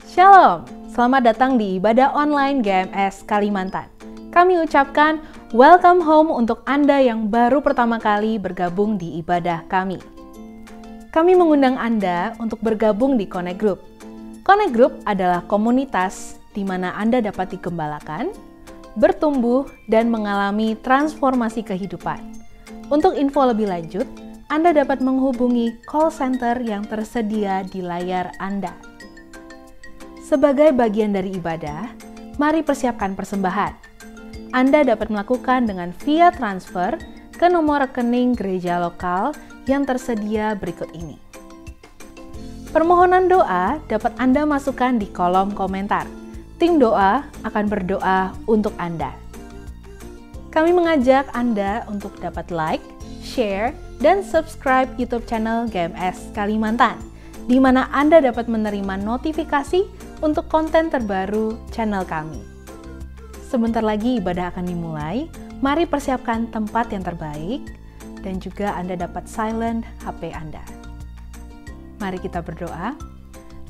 Shalom, selamat datang di ibadah online GMS Kalimantan. Kami ucapkan welcome home untuk Anda yang baru pertama kali bergabung di ibadah kami. Kami mengundang Anda untuk bergabung di Connect Group. Connect Group adalah komunitas di mana Anda dapat digembalakan, bertumbuh, dan mengalami transformasi kehidupan. Untuk info lebih lanjut, Anda dapat menghubungi call center yang tersedia di layar Anda. Sebagai bagian dari ibadah, mari persiapkan persembahan. Anda dapat melakukan dengan via transfer ke nomor rekening gereja lokal yang tersedia berikut ini. Permohonan doa dapat Anda masukkan di kolom komentar. Tim doa akan berdoa untuk Anda. Kami mengajak Anda untuk dapat like, share, dan subscribe YouTube channel GMS Kalimantan, di mana Anda dapat menerima notifikasi untuk konten terbaru channel kami. Sebentar lagi ibadah akan dimulai, mari persiapkan tempat yang terbaik, dan juga Anda dapat silent HP Anda. Mari kita berdoa.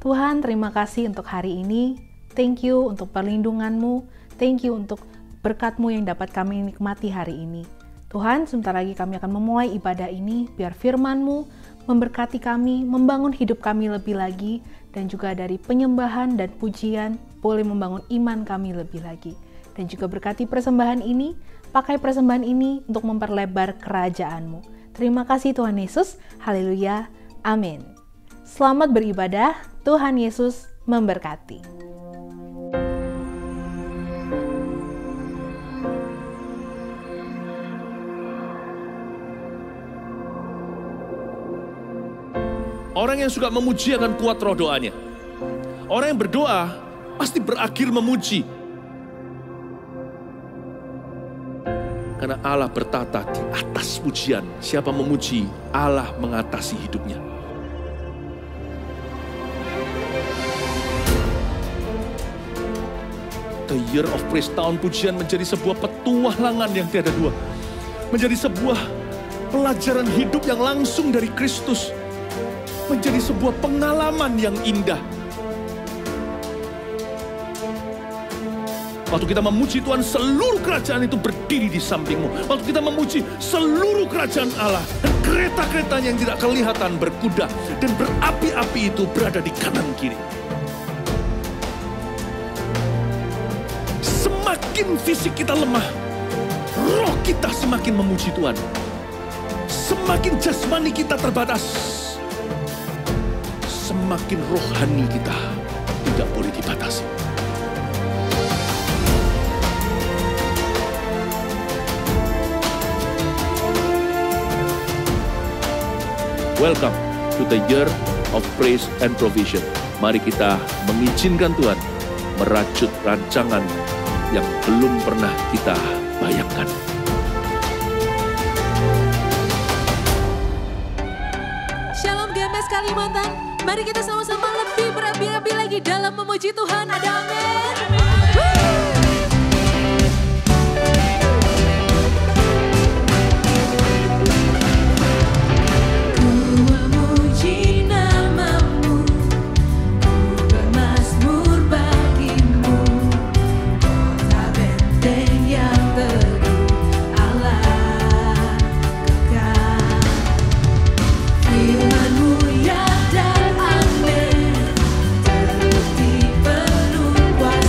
Tuhan, terima kasih untuk hari ini. Thank you untuk perlindungan-Mu. Thank you untuk berkat-Mu yang dapat kami nikmati hari ini. Tuhan, sebentar lagi kami akan memulai ibadah ini, biar firman-Mu memberkati kami, membangun hidup kami lebih lagi, dan juga dari penyembahan dan pujian boleh membangun iman kami lebih lagi. Dan juga berkati persembahan ini, pakai persembahan ini untuk memperlebar kerajaan-Mu. Terima kasih Tuhan Yesus, haleluya, amin. Selamat beribadah, Tuhan Yesus memberkati. Orang yang suka memuji akan kuat roh doanya. Orang yang berdoa pasti berakhir memuji. Karena Allah bertata di atas pujian. Siapa memuji, Allah mengatasi hidupnya. The Year of Praise, tahun pujian menjadi sebuah petualangan yang tiada dua. Menjadi sebuah pelajaran hidup yang langsung dari Kristus. Menjadi sebuah pengalaman yang indah. Waktu kita memuji Tuhan, seluruh kerajaan itu berdiri di sampingmu. Waktu kita memuji, seluruh kerajaan Allah dan kereta-keretanya yang tidak kelihatan berkuda dan berapi-api itu berada di kanan kiri. Semakin fisik kita lemah, roh kita semakin memuji Tuhan. Semakin jasmani kita terbatas, semakin rohani kita tidak boleh dibatasi. Welcome to the Year of Praise and Provision. Mari kita mengizinkan Tuhan merajut rancangan yang belum pernah kita bayangkan. Shalom GMS Kalimantan. Mari kita sama-sama lebih berapi-api lagi dalam memuji Tuhan. Ada amin. Kuasa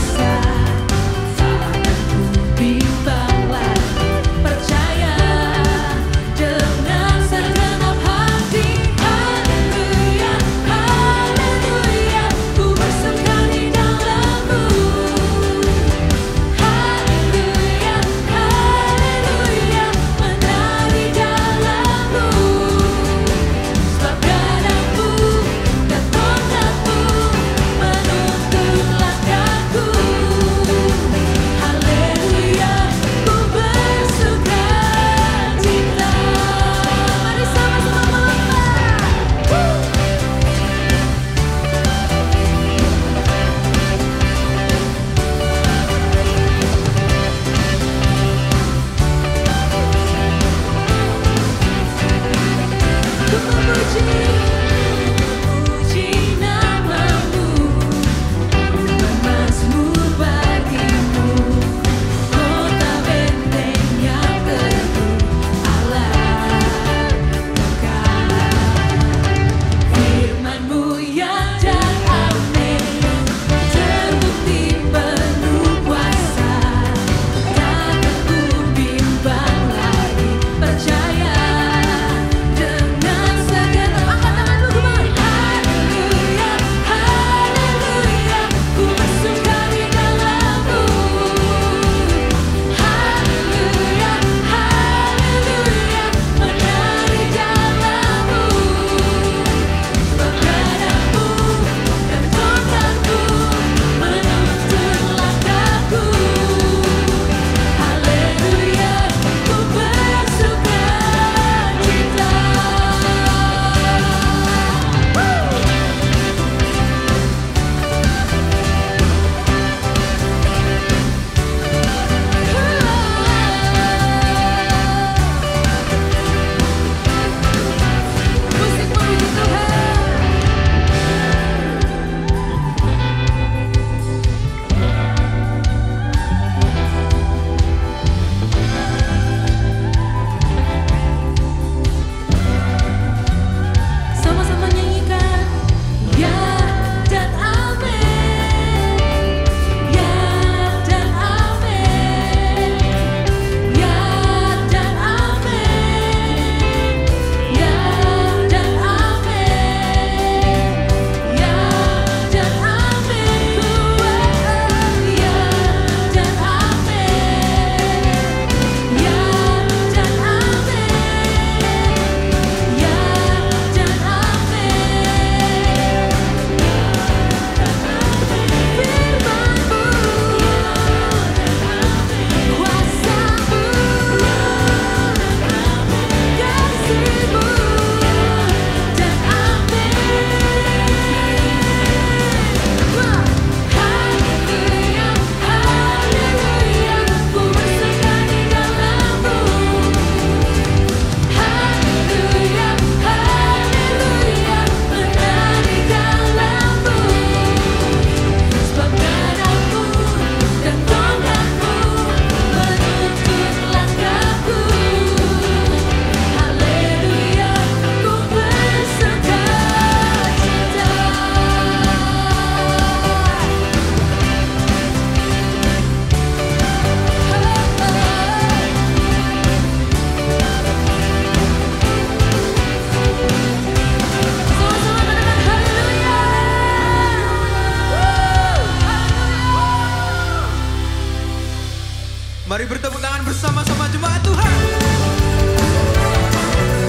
Mari bertepuk tangan bersama-sama jemaat Tuhan.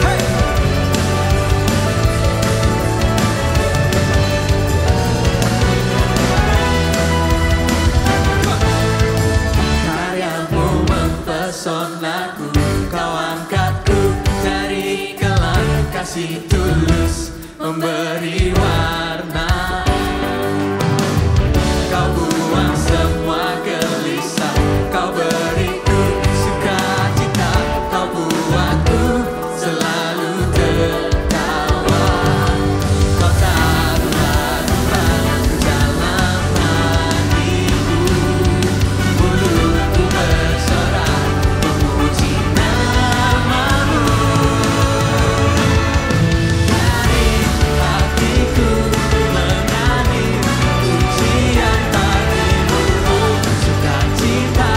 Hey. Karyamu mempesonaku, kau angkatku dari kelam, kasih tulus memberi warna. Kau buang semua gelisah, kau beriku sukacita, kau buatku selalu tertawa. Kau taruh lagu-lagu dalam hatiku, mulutku bersorak memuji namamu. Dari hatiku menyanyi pujian bagimu, sukacita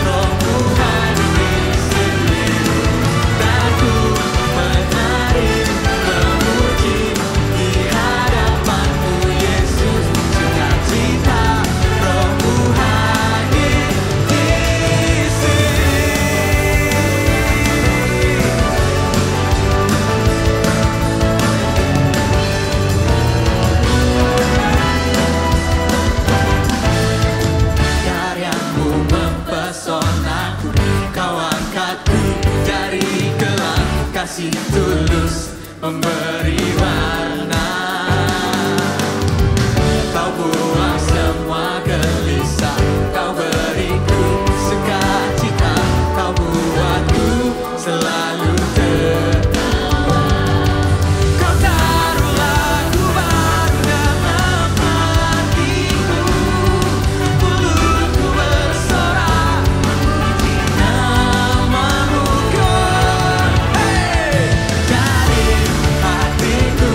rohmu hadir sendiri. Dan ku menari memuji di hadapanmu Yesus, sukacita rohmu hadir di sini. Karyamu mempesonaku, kau angkatku dari kelam, kasih tulus memberi warna. Kau buang semua gelisah, kau beriku sukacita, kau buatku selalu tertawa. Kau taruh lagu baru dalam hatiku, mulutku bersorak memuji namamu. Hey! Dari hatiku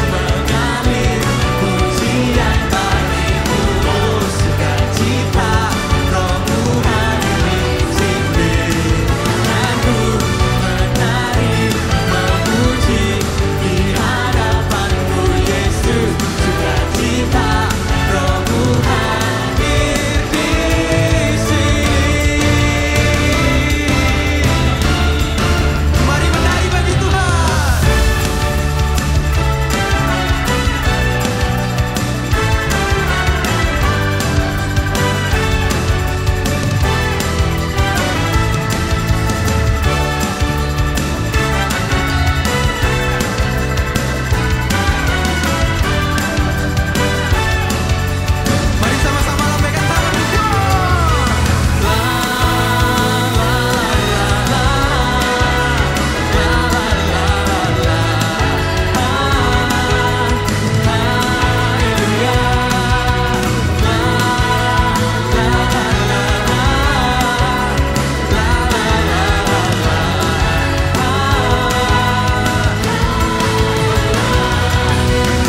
mengalir pujian bagimu, sukacita rohmu hadir di sini. Dan ku menari memuji di hadapanmu Yesus, sukacita rohmu hadir di sini. Mari menari bagi Tuhan. Mari sama-sama lambaikan tangan Tuhan.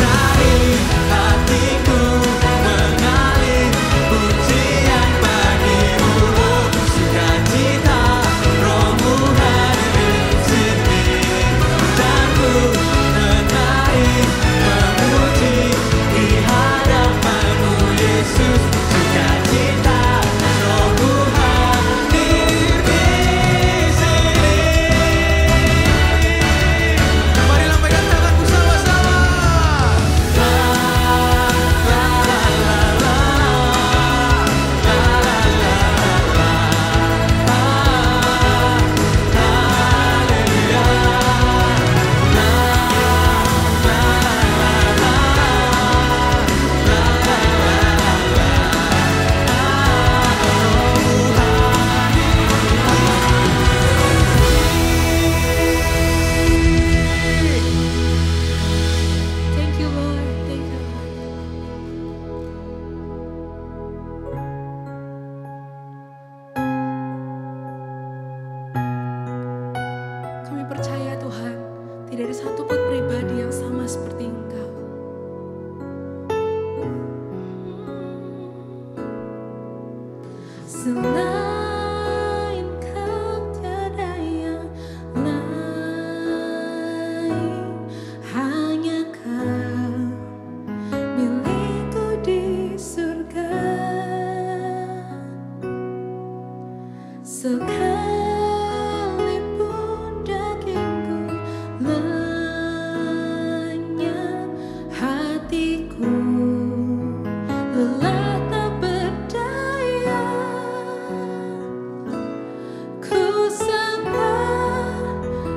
Dari hatiku mengalir pujian bagimu, sukacita rohmu hadir di sini. Dan ku menari memuji di hadapanmu Yesus, sukacita rohmu hadir di sini. Mari lambaikan tangan bersama-sama. Thank you Lord, thank you Lord. Kami percaya Tuhan, tidak ada satupun pribadi yang sama seperti Engkau. Selain Kau tiada yang lain, hanya Kau milikku di surga. Sekalipun dagingku lenyap, hatiku lelah tak berdaya. Ku sembah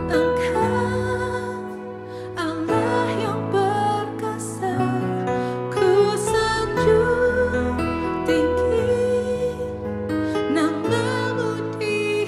Engkau, Allah yang perkasa. Ku sanjung tinggi namamu di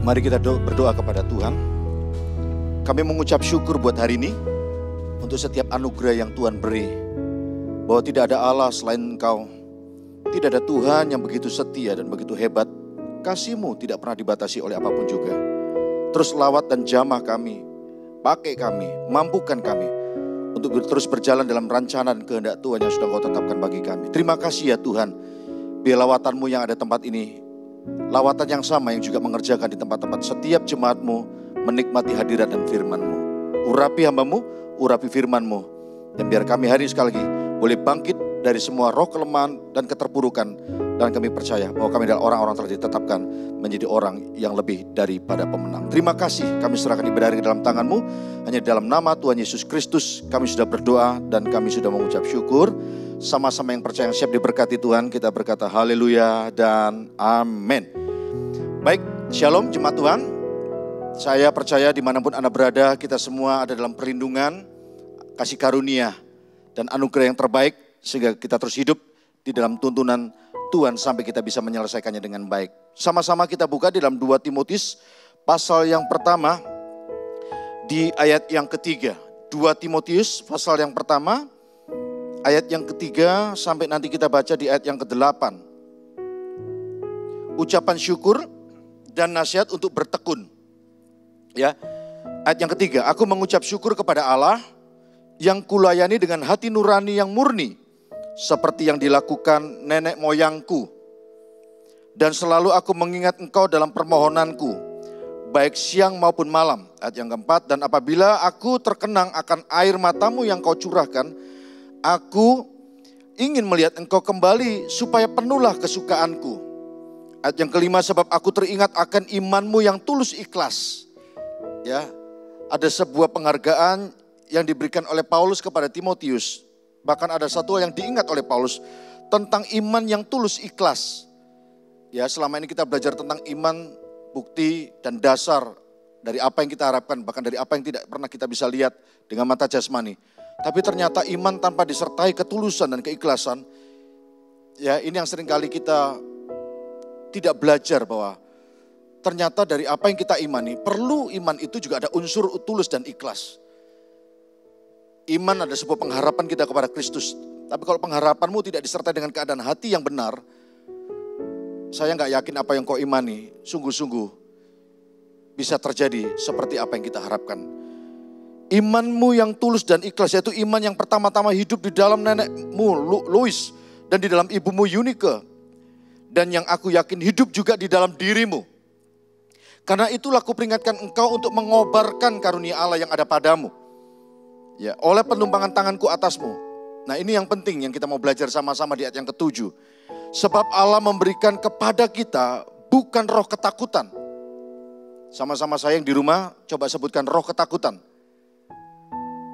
Mari kita berdoa kepada Tuhan. Kami mengucap syukur buat hari ini, untuk setiap anugerah yang Tuhan beri. Bahwa tidak ada Allah selain Engkau. Tidak ada Tuhan yang begitu setia dan begitu hebat. Kasih-Mu tidak pernah dibatasi oleh apapun juga. Terus lawat dan jamah kami. Pakai kami, mampukan kami. Untuk terus berjalan dalam rancangan kehendak Tuhan yang sudah Kau tetapkan bagi kami. Terima kasih ya Tuhan. Biar lawatan-Mu yang ada tempat ini, lawatan yang sama yang juga mengerjakan di tempat-tempat setiap jemaat-Mu menikmati hadirat dan firman-Mu. Urapi hamba-Mu, urapi firman-Mu. Dan biar kami hari ini sekali lagi boleh bangkit dari semua roh kelemahan dan keterpurukan. Dan kami percaya bahwa kami adalah orang-orang telah ditetapkan menjadi orang yang lebih daripada pemenang. Terima kasih, kami serahkan ibadah hari ke dalam tangan-Mu. Hanya dalam nama Tuhan Yesus Kristus kami sudah berdoa dan kami sudah mengucap syukur. Sama-sama yang percaya yang siap diberkati Tuhan, kita berkata haleluya dan amin. Baik, shalom jemaat Tuhan. Saya percaya dimanapun Anda berada, kita semua ada dalam perlindungan, kasih karunia, dan anugerah yang terbaik. Sehingga kita terus hidup di dalam tuntunan Tuhan sampai kita bisa menyelesaikannya dengan baik. Sama-sama kita buka di dalam 2 Timotius pasal yang pertama di ayat yang ketiga. 2 Timotius pasal yang pertama ayat yang ketiga sampai nanti kita baca di ayat yang ke-8. Ucapan syukur dan nasihat untuk bertekun. Ya. Ayat yang ketiga, aku mengucap syukur kepada Allah yang kulayani dengan hati nurani yang murni, seperti yang dilakukan nenek moyangku. Dan selalu aku mengingat engkau dalam permohonanku, baik siang maupun malam. Ayat yang keempat, dan apabila aku terkenang akan air matamu yang kau curahkan, aku ingin melihat engkau kembali supaya penuhlah kesukaanku. Ayat yang kelima, sebab aku teringat akan imanmu yang tulus ikhlas. Ya, ada sebuah penghargaan yang diberikan oleh Paulus kepada Timotius. Bahkan ada satu hal yang diingat oleh Paulus tentang iman yang tulus ikhlas. Ya, selama ini kita belajar tentang iman, bukti dan dasar dari apa yang kita harapkan, bahkan dari apa yang tidak pernah kita bisa lihat dengan mata jasmani. Tapi ternyata iman tanpa disertai ketulusan dan keikhlasan, ya ini yang seringkali kita tidak belajar bahwa ternyata dari apa yang kita imani, perlu iman itu juga ada unsur tulus dan ikhlas. Iman ada sebuah pengharapan kita kepada Kristus. Tapi kalau pengharapanmu tidak disertai dengan keadaan hati yang benar, saya nggak yakin apa yang kau imani sungguh-sungguh bisa terjadi seperti apa yang kita harapkan. Imanmu yang tulus dan ikhlas, yaitu iman yang pertama-tama hidup di dalam nenekmu Lois dan di dalam ibumu Eunike, dan yang aku yakin hidup juga di dalam dirimu. Karena itulah aku peringatkan engkau untuk mengobarkan karunia Allah yang ada padamu. Ya, oleh penumpangan tanganku atasmu. Nah, ini yang penting yang kita mau belajar sama-sama di ayat yang ke-7. Sebab Allah memberikan kepada kita bukan roh ketakutan. Sama-sama saya yang di rumah coba sebutkan roh ketakutan.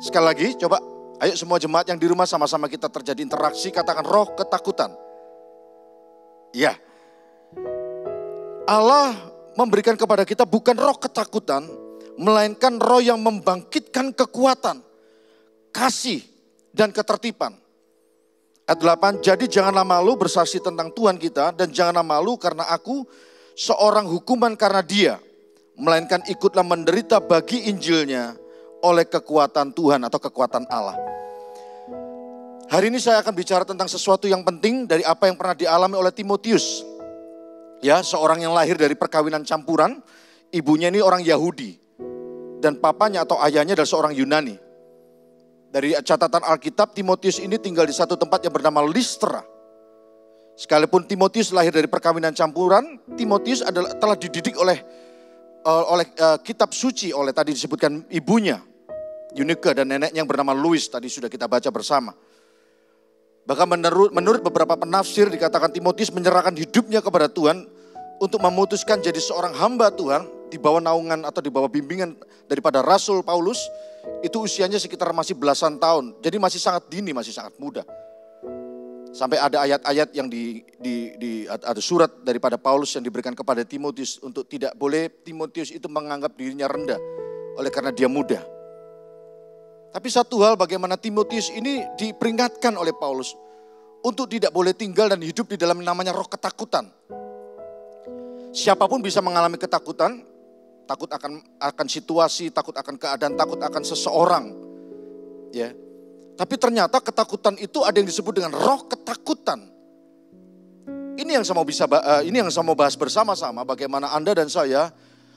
Sekali lagi coba, ayo semua jemaat yang di rumah sama-sama kita terjadi interaksi, katakan roh ketakutan. Ya. Allah memberikan kepada kita bukan roh ketakutan, melainkan roh yang membangkitkan kekuatan, kasih, dan ketertiban. Ayat 8, jadi janganlah malu bersaksi tentang Tuhan kita, dan janganlah malu karena aku seorang hukuman karena dia, melainkan ikutlah menderita bagi Injilnya oleh kekuatan Tuhan atau kekuatan Allah. Hari ini saya akan bicara tentang sesuatu yang penting dari apa yang pernah dialami oleh Timotius. Ya, seorang yang lahir dari perkawinan campuran, ibunya ini orang Yahudi, dan papanya atau ayahnya adalah seorang Yunani. Dari catatan Alkitab, Timotius ini tinggal di satu tempat yang bernama Listra. Sekalipun Timotius lahir dari perkawinan campuran, Timotius telah dididik oleh kitab suci, oleh tadi disebutkan ibunya, Eunike, dan neneknya yang bernama Lois, tadi sudah kita baca bersama. Bahkan menurut beberapa penafsir dikatakan Timotius menyerahkan hidupnya kepada Tuhan untuk memutuskan jadi seorang hamba Tuhan di bawah naungan atau di bawah bimbingan daripada Rasul Paulus. Itu usianya sekitar masih belasan tahun. Jadi masih sangat dini, masih sangat muda. Sampai ada ayat-ayat yang ada surat daripada Paulus yang diberikan kepada Timotius untuk tidak boleh Timotius itu menganggap dirinya rendah oleh karena dia muda. Tapi satu hal, bagaimana Timotius ini diperingatkan oleh Paulus untuk tidak boleh tinggal dan hidup di dalam namanya roh ketakutan. Siapapun bisa mengalami ketakutan, takut akan situasi, takut akan keadaan, takut akan seseorang. Ya. Tapi ternyata ketakutan itu ada yang disebut dengan roh ketakutan. Ini yang saya mau bahas bersama-sama, bagaimana Anda dan saya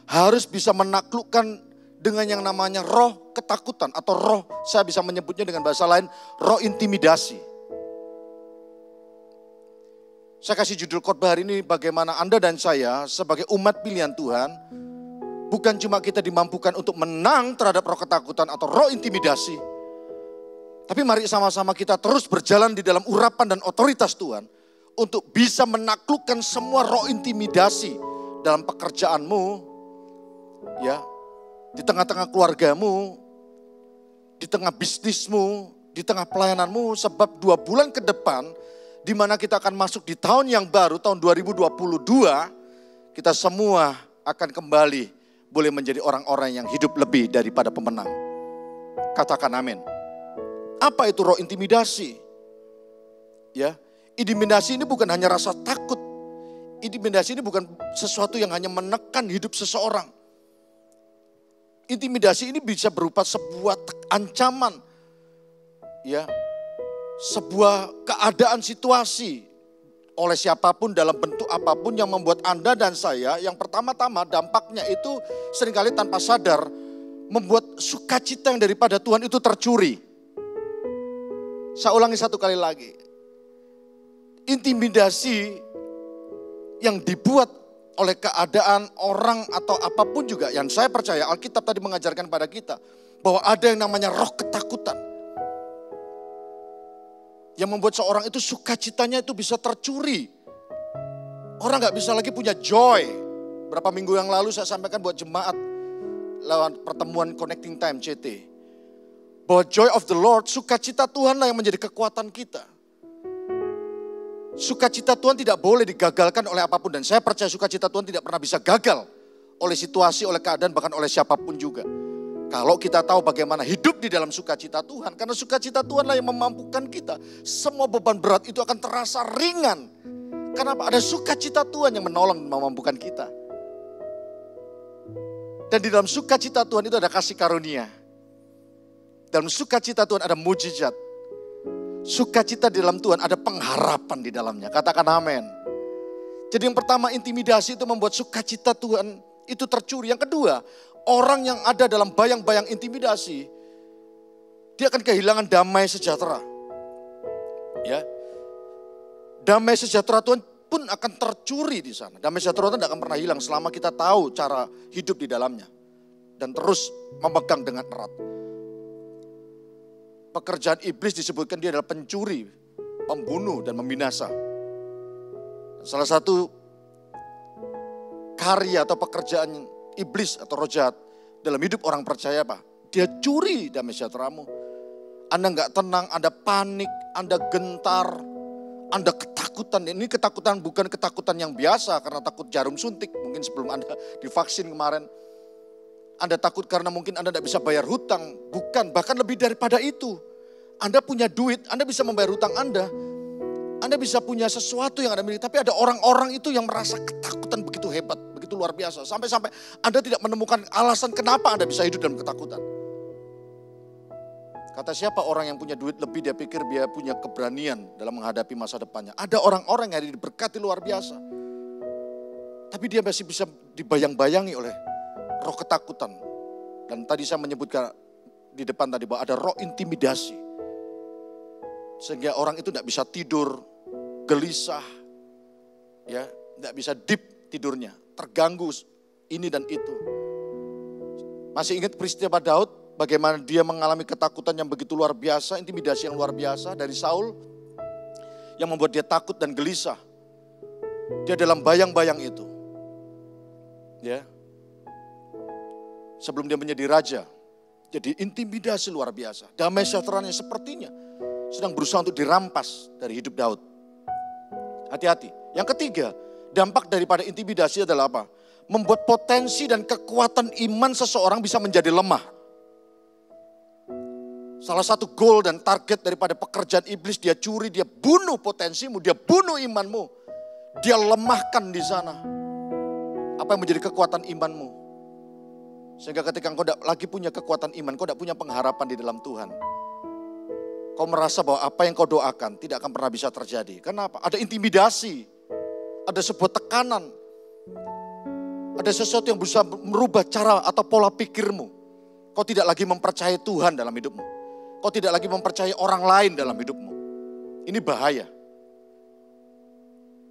harus bisa menaklukkan dengan yang namanya roh ketakutan atau roh, saya bisa menyebutnya dengan bahasa lain, roh intimidasi. Saya kasih judul khotbah hari ini, bagaimana Anda dan saya sebagai umat pilihan Tuhan, bukan cuma kita dimampukan untuk menang terhadap roh ketakutan atau roh intimidasi, tapi mari sama-sama kita terus berjalan di dalam urapan dan otoritas Tuhan untuk bisa menaklukkan semua roh intimidasi dalam pekerjaanmu, ya, di tengah-tengah keluargamu, di tengah bisnismu, di tengah pelayananmu, sebab 2 bulan ke depan, di mana kita akan masuk di tahun yang baru, tahun 2022, kita semua akan kembali boleh menjadi orang-orang yang hidup lebih daripada pemenang. Katakan amin. Apa itu roh intimidasi? Ya, intimidasi ini bukan hanya rasa takut. Intimidasi ini bukan sesuatu yang hanya menekan hidup seseorang. Intimidasi ini bisa berupa sebuah ancaman, ya, sebuah keadaan situasi oleh siapapun dalam bentuk apapun yang membuat Anda dan saya, yang pertama-tama dampaknya itu seringkali tanpa sadar membuat sukacita yang daripada Tuhan itu tercuri. Saya ulangi satu kali lagi. Intimidasi yang dibuat oleh keadaan orang atau apapun juga, yang saya percaya Alkitab tadi mengajarkan pada kita bahwa ada yang namanya roh ketakutan yang membuat seorang itu sukacitanya itu bisa tercuri. Orang gak bisa lagi punya joy. Berapa minggu yang lalu saya sampaikan buat jemaat lewat pertemuan Connecting Time CT, bahwa joy of the Lord, sukacita Tuhanlah yang menjadi kekuatan kita. Sukacita Tuhan tidak boleh digagalkan oleh apapun. Dan saya percaya sukacita Tuhan tidak pernah bisa gagal oleh situasi, oleh keadaan, bahkan oleh siapapun juga. Kalau kita tahu bagaimana hidup di dalam sukacita Tuhan. Karena sukacita Tuhanlah yang memampukan kita. Semua beban berat itu akan terasa ringan. Kenapa? Ada sukacita Tuhan yang menolong dan memampukan kita. Dan di dalam sukacita Tuhan itu ada kasih karunia. Dalam sukacita Tuhan ada mujizat. Sukacita di dalam Tuhan ada pengharapan di dalamnya. Katakan amin. Jadi yang pertama, intimidasi itu membuat sukacita Tuhan itu tercuri. Yang kedua, orang yang ada dalam bayang-bayang intimidasi, dia akan kehilangan damai sejahtera. Ya, damai sejahtera Tuhan pun akan tercuri di sana. Damai sejahtera Tuhan tidak akan pernah hilang selama kita tahu cara hidup di dalamnya dan terus memegang dengan erat. Pekerjaan iblis disebutkan dia adalah pencuri, pembunuh, dan membinasa. Salah satu karya atau pekerjaan iblis atau roh jahat dalam hidup orang percaya apa? Dia curi damai sejahteramu. Anda nggak tenang, Anda panik, Anda gentar, Anda ketakutan. Ini ketakutan bukan ketakutan yang biasa karena takut jarum suntik. Mungkin sebelum Anda divaksin kemarin. Anda takut karena mungkin Anda tidak bisa bayar hutang. Bukan, bahkan lebih daripada itu. Anda punya duit, Anda bisa membayar hutang Anda. Anda bisa punya sesuatu yang Anda miliki. Tapi ada orang-orang itu yang merasa ketakutan begitu hebat, begitu luar biasa. Sampai-sampai Anda tidak menemukan alasan kenapa Anda bisa hidup dalam ketakutan. Kata siapa orang yang punya duit lebih, dia pikir dia punya keberanian dalam menghadapi masa depannya. Ada orang-orang yang diberkati luar biasa. Tapi dia masih bisa dibayang-bayangi oleh roh ketakutan. Dan tadi saya menyebutkan di depan tadi bahwa ada roh intimidasi. Sehingga orang itu tidak bisa tidur, gelisah, ya, tidak bisa deep tidurnya, terganggu ini dan itu. Masih ingat peristiwa Daud, bagaimana dia mengalami ketakutan yang begitu luar biasa, intimidasi yang luar biasa dari Saul, yang membuat dia takut dan gelisah. Dia dalam bayang-bayang itu, ya. Sebelum dia menjadi raja, jadi intimidasi luar biasa. Damai sejahteranya sepertinya sedang berusaha untuk dirampas dari hidup Daud. Hati-hati. Yang ketiga, dampak daripada intimidasi adalah apa? Membuat potensi dan kekuatan iman seseorang bisa menjadi lemah. Salah satu goal dan target daripada pekerjaan iblis, dia curi, dia bunuh potensimu, dia bunuh imanmu. Dia lemahkan di sana. Apa yang menjadi kekuatan imanmu? Sehingga ketika engkau tidak lagi punya kekuatan iman, kau tidak punya pengharapan di dalam Tuhan. Kau merasa bahwa apa yang kau doakan tidak akan pernah bisa terjadi. Kenapa? Ada intimidasi, ada sebuah tekanan, ada sesuatu yang bisa merubah cara atau pola pikirmu. Kau tidak lagi mempercayai Tuhan dalam hidupmu. Kau tidak lagi mempercayai orang lain dalam hidupmu. Ini bahaya.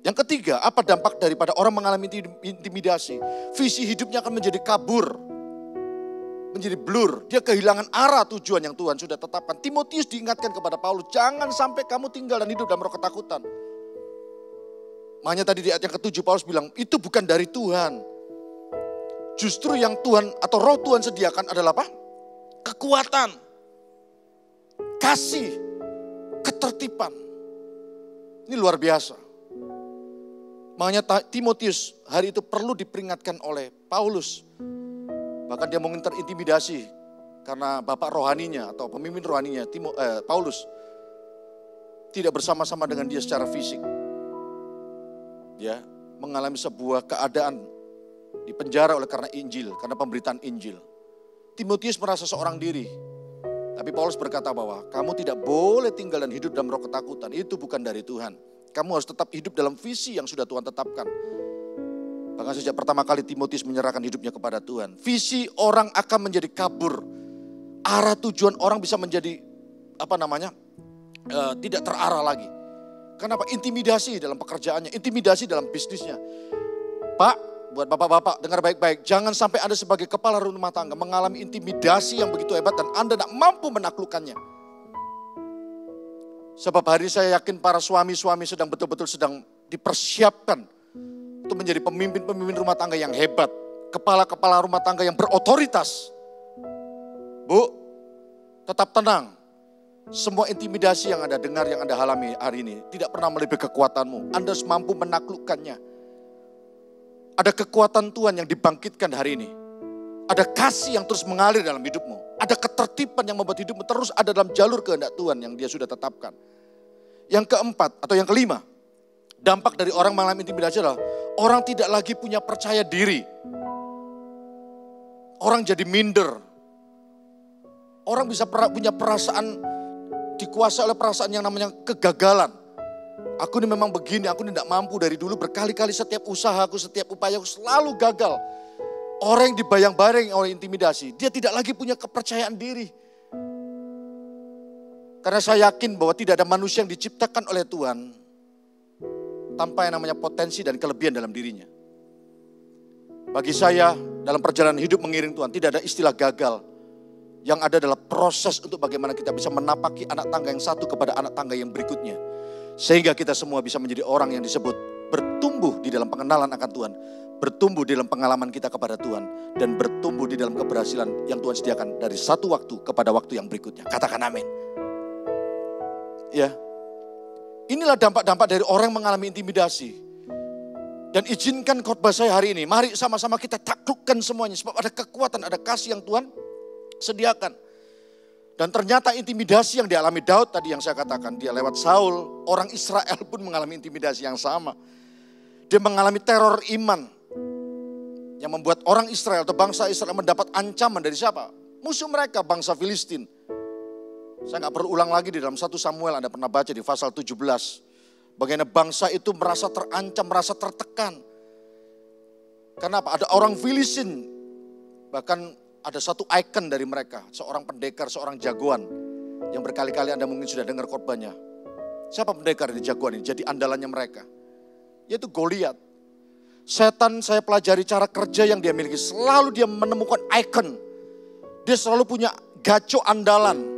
Yang ketiga, apa dampak daripada orang mengalami intimidasi? Visi hidupnya akan menjadi kabur, menjadi blur. Dia kehilangan arah tujuan yang Tuhan sudah tetapkan. Timotius diingatkan kepada Paulus, jangan sampai kamu tinggal dan hidup dalam roh ketakutan. Makanya tadi di ayat yang ke-7 Paulus bilang, itu bukan dari Tuhan. Justru yang Tuhan atau roh Tuhan sediakan adalah apa? Kekuatan, kasih, ketertiban. Ini luar biasa. Makanya Timotius hari itu perlu diperingatkan oleh Paulus. Bahkan dia mungkin terintimidasi karena bapak rohaninya atau pemimpin rohaninya Paulus tidak bersama-sama dengan dia secara fisik. Ya, mengalami sebuah keadaan di penjara oleh karena Injil, karena pemberitaan Injil. Timotius merasa seorang diri. Tapi Paulus berkata bahwa kamu tidak boleh tinggal dan hidup dalam roh ketakutan. Itu bukan dari Tuhan. Kamu harus tetap hidup dalam visi yang sudah Tuhan tetapkan. Bahkan sejak pertama kali Timotius menyerahkan hidupnya kepada Tuhan. Visi orang akan menjadi kabur. Arah tujuan orang bisa menjadi tidak terarah lagi. Kenapa? Intimidasi dalam pekerjaannya, intimidasi dalam bisnisnya. Pak, buat bapak-bapak dengar baik-baik. Jangan sampai Anda sebagai kepala rumah tangga mengalami intimidasi yang begitu hebat dan Anda tidak mampu menaklukkannya. Sebab hari saya yakin para suami-suami sedang betul-betul sedang dipersiapkan untuk menjadi pemimpin-pemimpin rumah tangga yang hebat. Kepala-kepala rumah tangga yang berotoritas. Bu, tetap tenang. Semua intimidasi yang Anda dengar, yang Anda alami hari ini tidak pernah melebihi kekuatanmu. Anda mampu menaklukkannya. Ada kekuatan Tuhan yang dibangkitkan hari ini. Ada kasih yang terus mengalir dalam hidupmu. Ada ketertiban yang membuat hidupmu terus ada dalam jalur kehendak Tuhan yang dia sudah tetapkan. Yang keempat atau yang kelima, dampak dari orang mengalami intimidasi adalah orang tidak lagi punya percaya diri. Orang jadi minder. Orang bisa punya perasaan, dikuasai oleh perasaan yang namanya kegagalan. Aku ini memang begini, aku ini tidak mampu dari dulu berkali-kali setiap usahaku, setiap upayaku selalu gagal. Orang yang dibayang-bayang oleh intimidasi, dia tidak lagi punya kepercayaan diri. Karena saya yakin bahwa tidak ada manusia yang diciptakan oleh Tuhan tanpa yang namanya potensi dan kelebihan dalam dirinya. Bagi saya dalam perjalanan hidup mengiring Tuhan tidak ada istilah gagal. Yang ada adalah proses untuk bagaimana kita bisa menapaki anak tangga yang satu kepada anak tangga yang berikutnya. Sehingga kita semua bisa menjadi orang yang disebut bertumbuh di dalam pengenalan akan Tuhan. Bertumbuh di dalam pengalaman kita kepada Tuhan. Dan bertumbuh di dalam keberhasilan yang Tuhan sediakan dari satu waktu kepada waktu yang berikutnya. Katakan amin. Ya, inilah dampak-dampak dari orang yang mengalami intimidasi. Dan izinkan khotbah saya hari ini. Mari sama-sama kita taklukkan semuanya. Sebab ada kekuatan, ada kasih yang Tuhan sediakan. Dan ternyata intimidasi yang dialami Daud tadi yang saya katakan. Dia lewat Saul, orang Israel pun mengalami intimidasi yang sama. Dia mengalami teror iman. Yang membuat orang Israel atau bangsa Israel mendapat ancaman dari siapa? Musuh mereka, bangsa Filistin. Saya gak perlu ulang lagi di dalam 1 Samuel, Anda pernah baca di pasal 17. Bagaimana bangsa itu merasa terancam, merasa tertekan. Kenapa? Ada orang Filistin, bahkan ada satu ikon dari mereka, seorang pendekar, seorang jagoan. Yang berkali-kali Anda mungkin sudah dengar khotbahnya. Siapa pendekar di jagoan ini? Jadi andalannya mereka. Yaitu Goliat. Setan saya pelajari cara kerja yang dia miliki. Selalu dia menemukan ikon. Dia selalu punya gaco andalan.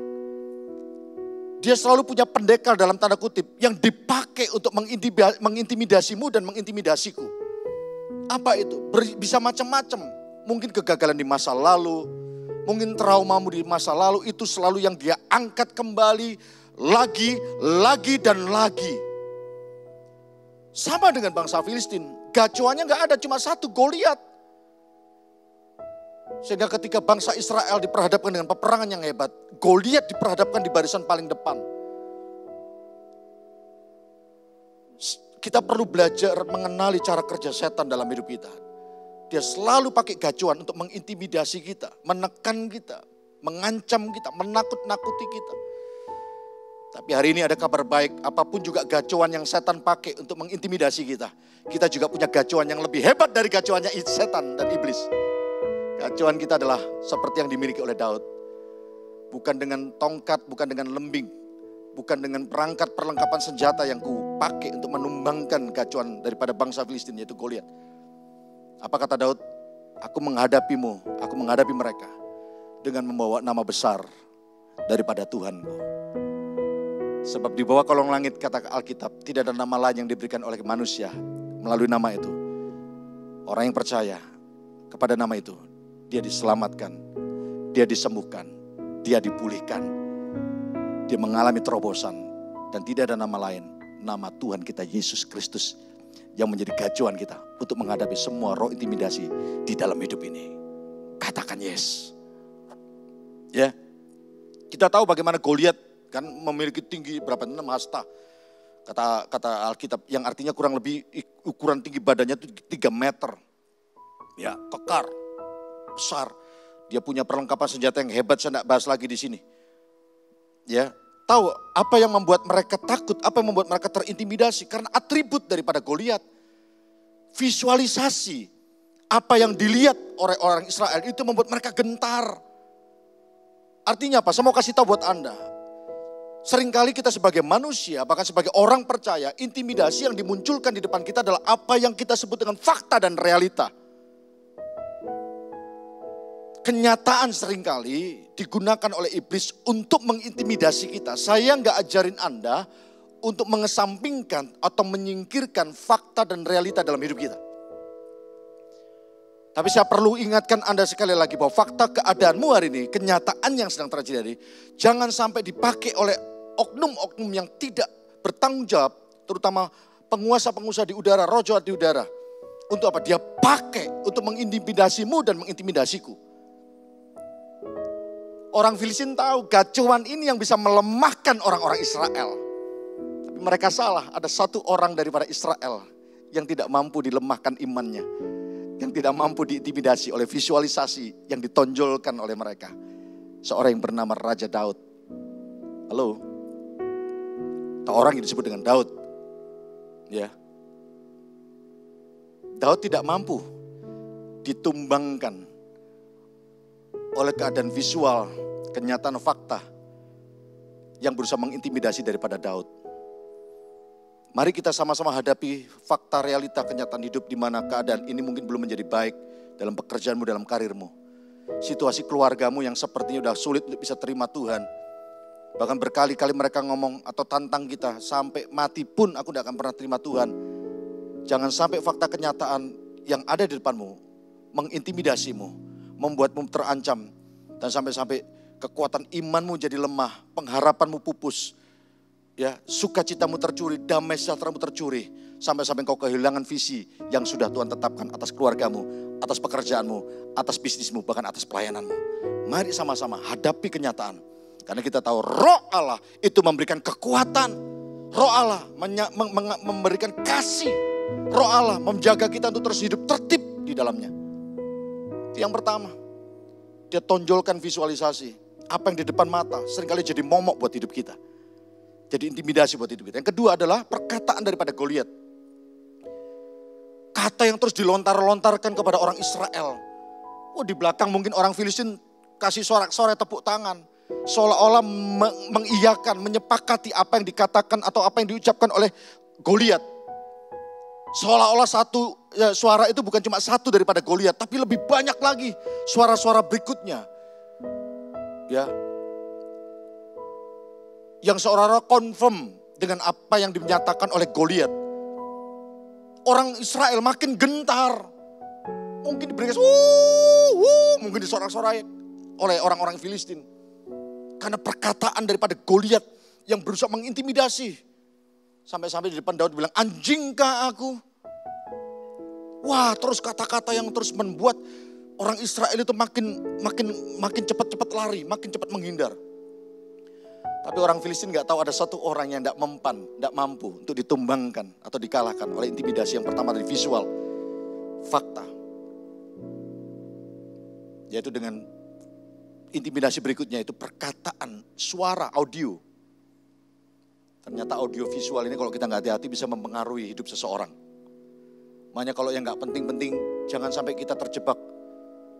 Dia selalu punya pendekar dalam tanda kutip. Yang dipakai untuk mengintimidasimu dan mengintimidasiku. Apa itu? Bisa macam-macam. Mungkin kegagalan di masa lalu. Mungkin traumamu di masa lalu. Itu selalu yang dia angkat kembali. Lagi dan lagi. Sama dengan bangsa Filistin. Gacuannya gak ada, cuma satu, Goliat. Sehingga ketika bangsa Israel diperhadapkan dengan peperangan yang hebat, Goliat diperhadapkan di barisan paling depan. Kita perlu belajar mengenali cara kerja setan dalam hidup kita. Dia selalu pakai gacuan untuk mengintimidasi kita, menekan kita, mengancam kita, menakut-nakuti kita. Tapi hari ini ada kabar baik, apapun juga gacuan yang setan pakai untuk mengintimidasi kita. Kita juga punya gacuan yang lebih hebat dari gacuannya setan dan iblis. Gacuan kita adalah seperti yang dimiliki oleh Daud. Bukan dengan tongkat, bukan dengan lembing. Bukan dengan perangkat perlengkapan senjata yang ku pakai untuk menumbangkan gacuan daripada bangsa Filistin, yaitu Goliat. Apa kata Daud? Aku menghadapimu, aku menghadapi mereka dengan membawa nama besar daripada Tuhanku. Sebab di bawah kolong langit, kata Alkitab, tidak ada nama lain yang diberikan oleh manusia melalui nama itu. Orang yang percaya kepada nama itu, dia diselamatkan, dia disembuhkan, dia dipulihkan, dia mengalami terobosan. Dan tidak ada nama lain, nama Tuhan kita Yesus Kristus yang menjadi gacuan kita untuk menghadapi semua roh intimidasi di dalam hidup ini. Katakan yes. Ya, kita tahu bagaimana Goliat kan memiliki tinggi berapa? 6 hasta. Kata Alkitab yang artinya kurang lebih ukuran tinggi badannya itu 3 meter. Ya, kekar, besar. Dia punya perlengkapan senjata yang hebat, saya tidak bahas lagi di sini. Ya, tahu apa yang membuat mereka takut, apa yang membuat mereka terintimidasi? Karena atribut daripada Goliat. Visualisasi apa yang dilihat oleh orang Israel itu membuat mereka gentar. Artinya apa? Saya mau kasih tahu buat Anda. Seringkali kita sebagai manusia, bahkan sebagai orang percaya, intimidasi yang dimunculkan di depan kita adalah apa yang kita sebut dengan fakta dan realita. Kenyataan seringkali digunakan oleh iblis untuk mengintimidasi kita. Saya nggak ajarin Anda untuk mengesampingkan atau menyingkirkan fakta dan realita dalam hidup kita. Tapi saya perlu ingatkan Anda sekali lagi bahwa fakta keadaanmu hari ini, kenyataan yang sedang terjadi, jangan sampai dipakai oleh oknum-oknum yang tidak bertanggung jawab, terutama penguasa-penguasa di udara, rojo di udara. Untuk apa? Dia pakai untuk mengintimidasimu dan mengintimidasiku. Orang Filistin tahu gacuan ini yang bisa melemahkan orang-orang Israel. Tapi mereka salah, ada satu orang daripada Israel yang tidak mampu dilemahkan imannya. Yang tidak mampu diintimidasi oleh visualisasi yang ditonjolkan oleh mereka. Seorang yang bernama Raja Daud. Halo? Orang yang disebut dengan Daud. Ya. Daud tidak mampu ditumbangkan oleh keadaan visual, kenyataan fakta yang berusaha mengintimidasi daripada Daud. Mari kita sama-sama hadapi fakta realita kenyataan hidup di mana keadaan ini mungkin belum menjadi baik dalam pekerjaanmu, dalam karirmu. Situasi keluargamu yang sepertinya sudah sulit untuk bisa terima Tuhan. Bahkan berkali-kali mereka ngomong atau tantang kita, sampai mati pun aku tidak akan pernah terima Tuhan. Jangan sampai fakta kenyataan yang ada di depanmu mengintimidasimu, membuatmu terancam. Dan sampai-sampai kekuatan imanmu jadi lemah, pengharapanmu pupus. Ya, sukacitamu tercuri, damai sejahteramu tercuri. Sampai-sampai kau kehilangan visi yang sudah Tuhan tetapkan atas keluargamu, atas pekerjaanmu, atas bisnismu, bahkan atas pelayananmu. Mari sama-sama hadapi kenyataan. Karena kita tahu roh Allah itu memberikan kekuatan. Roh Allah memberikan kasih. Roh Allah menjaga kita untuk terus hidup tertib di dalamnya. Itu yang pertama. Dia tonjolkan visualisasi. Apa yang di depan mata seringkali jadi momok buat hidup kita. Jadi intimidasi buat hidup kita. Yang kedua adalah perkataan daripada Goliat. Kata yang terus dilontar-lontarkan kepada orang Israel. Oh, di belakang mungkin orang Filistin kasih sorak-sorai tepuk tangan. Seolah-olah mengiyakan, menyepakati apa yang dikatakan atau apa yang diucapkan oleh Goliat. Seolah-olah satu suara itu bukan cuma satu daripada Goliat, tapi lebih banyak lagi suara-suara berikutnya. Ya. Yang seolah-olah confirm dengan apa yang dinyatakan oleh Goliat. Orang Israel makin gentar. Mungkin diberikan mungkin disorak-sorai oleh orang-orang Filistin. Karena perkataan daripada Goliat yang berusaha mengintimidasi. Sampai-sampai di depan Daud bilang, anjingkah aku? Wah, terus kata-kata yang terus membuat orang Israel itu makin cepat-cepat lari, makin cepat menghindar. Tapi orang Filistin gak tahu ada satu orang yang gak mempan, gak mampu untuk ditumbangkan atau dikalahkan oleh intimidasi yang pertama dari visual, fakta. Yaitu dengan intimidasi berikutnya, itu perkataan, suara, audio. Ternyata audio visual ini kalau kita nggak hati-hati bisa mempengaruhi hidup seseorang. Makanya kalau yang nggak penting-penting, jangan sampai kita terjebak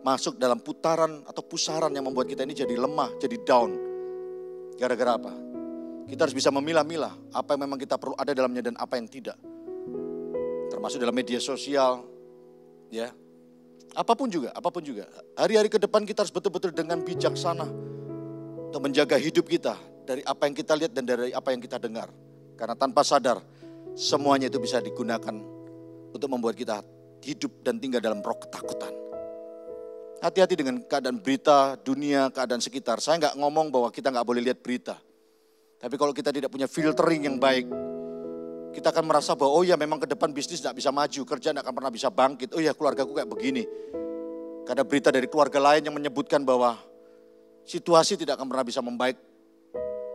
masuk dalam putaran atau pusaran yang membuat kita ini jadi lemah, jadi down. Gara-gara apa? Kita harus bisa memilah-milah apa yang memang kita perlu ada dalamnya dan apa yang tidak. Termasuk dalam media sosial, ya. Apapun juga. Hari-hari ke depan kita harus betul-betul dengan bijaksana untuk menjaga hidup kita dari apa yang kita lihat dan dari apa yang kita dengar. Karena tanpa sadar, semuanya itu bisa digunakan untuk membuat kita hidup dan tinggal dalam roh ketakutan. Hati-hati dengan keadaan berita, dunia, keadaan sekitar. Saya nggak ngomong bahwa kita nggak boleh lihat berita. Tapi kalau kita tidak punya filtering yang baik, kita akan merasa bahwa oh ya memang ke depan bisnis tidak bisa maju, kerja tidak akan pernah bisa bangkit. Oh ya keluargaku kayak begini. Karena berita dari keluarga lain yang menyebutkan bahwa situasi tidak akan pernah bisa membaik.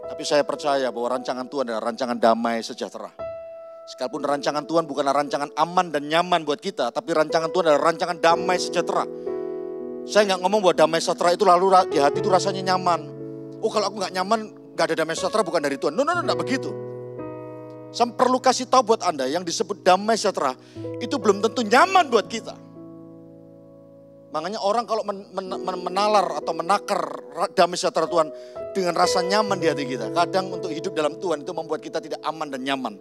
Tapi saya percaya bahwa rancangan Tuhan adalah rancangan damai sejahtera. Sekalipun rancangan Tuhan bukanlah rancangan aman dan nyaman buat kita, tapi rancangan Tuhan adalah rancangan damai sejahtera. Saya nggak ngomong bahwa damai sejahtera itu lalu di hati itu rasanya nyaman. Oh kalau aku nggak nyaman, nggak ada damai sejahtera bukan dari Tuhan. No, nggak begitu. Saya perlu kasih tahu buat Anda yang disebut damai sejahtera itu belum tentu nyaman buat kita. Makanya orang kalau menalar atau menakar damai sejahtera Tuhan dengan rasa nyaman di hati kita. Kadang untuk hidup dalam Tuhan itu membuat kita tidak aman dan nyaman.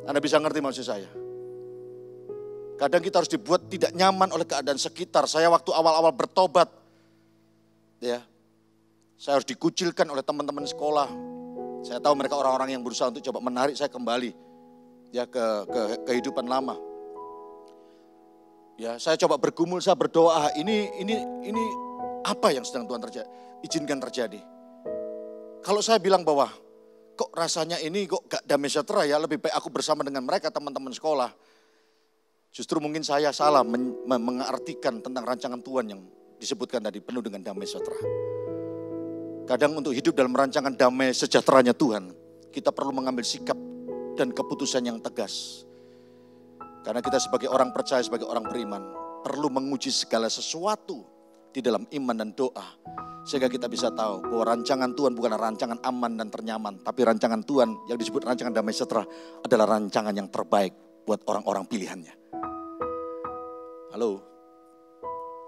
Anda bisa ngerti maksud saya? Kadang kita harus dibuat tidak nyaman oleh keadaan sekitar. Saya waktu awal-awal bertobat, ya, saya harus dikucilkan oleh teman-teman sekolah. Saya tahu mereka orang-orang yang berusaha untuk coba menarik saya kembali, ya, ke kehidupan lama. Ya, saya coba bergumul, saya berdoa. Ini apa yang sedang Tuhan izinkan terjadi? Kalau saya bilang bahwa kok rasanya ini kok gak damai sejahtera ya, lebih baik aku bersama dengan mereka teman-teman sekolah. Justru mungkin saya salah mengartikan tentang rancangan Tuhan yang disebutkan tadi penuh dengan damai sejahtera. Kadang untuk hidup dalam rancangan damai sejahteranya Tuhan, kita perlu mengambil sikap dan keputusan yang tegas. Karena kita sebagai orang percaya, sebagai orang beriman, perlu menguji segala sesuatu di dalam iman dan doa. Sehingga kita bisa tahu bahwa rancangan Tuhan bukanlah rancangan aman dan ternyaman. Tapi rancangan Tuhan yang disebut rancangan damai sejahtera adalah rancangan yang terbaik buat orang-orang pilihannya. Halo.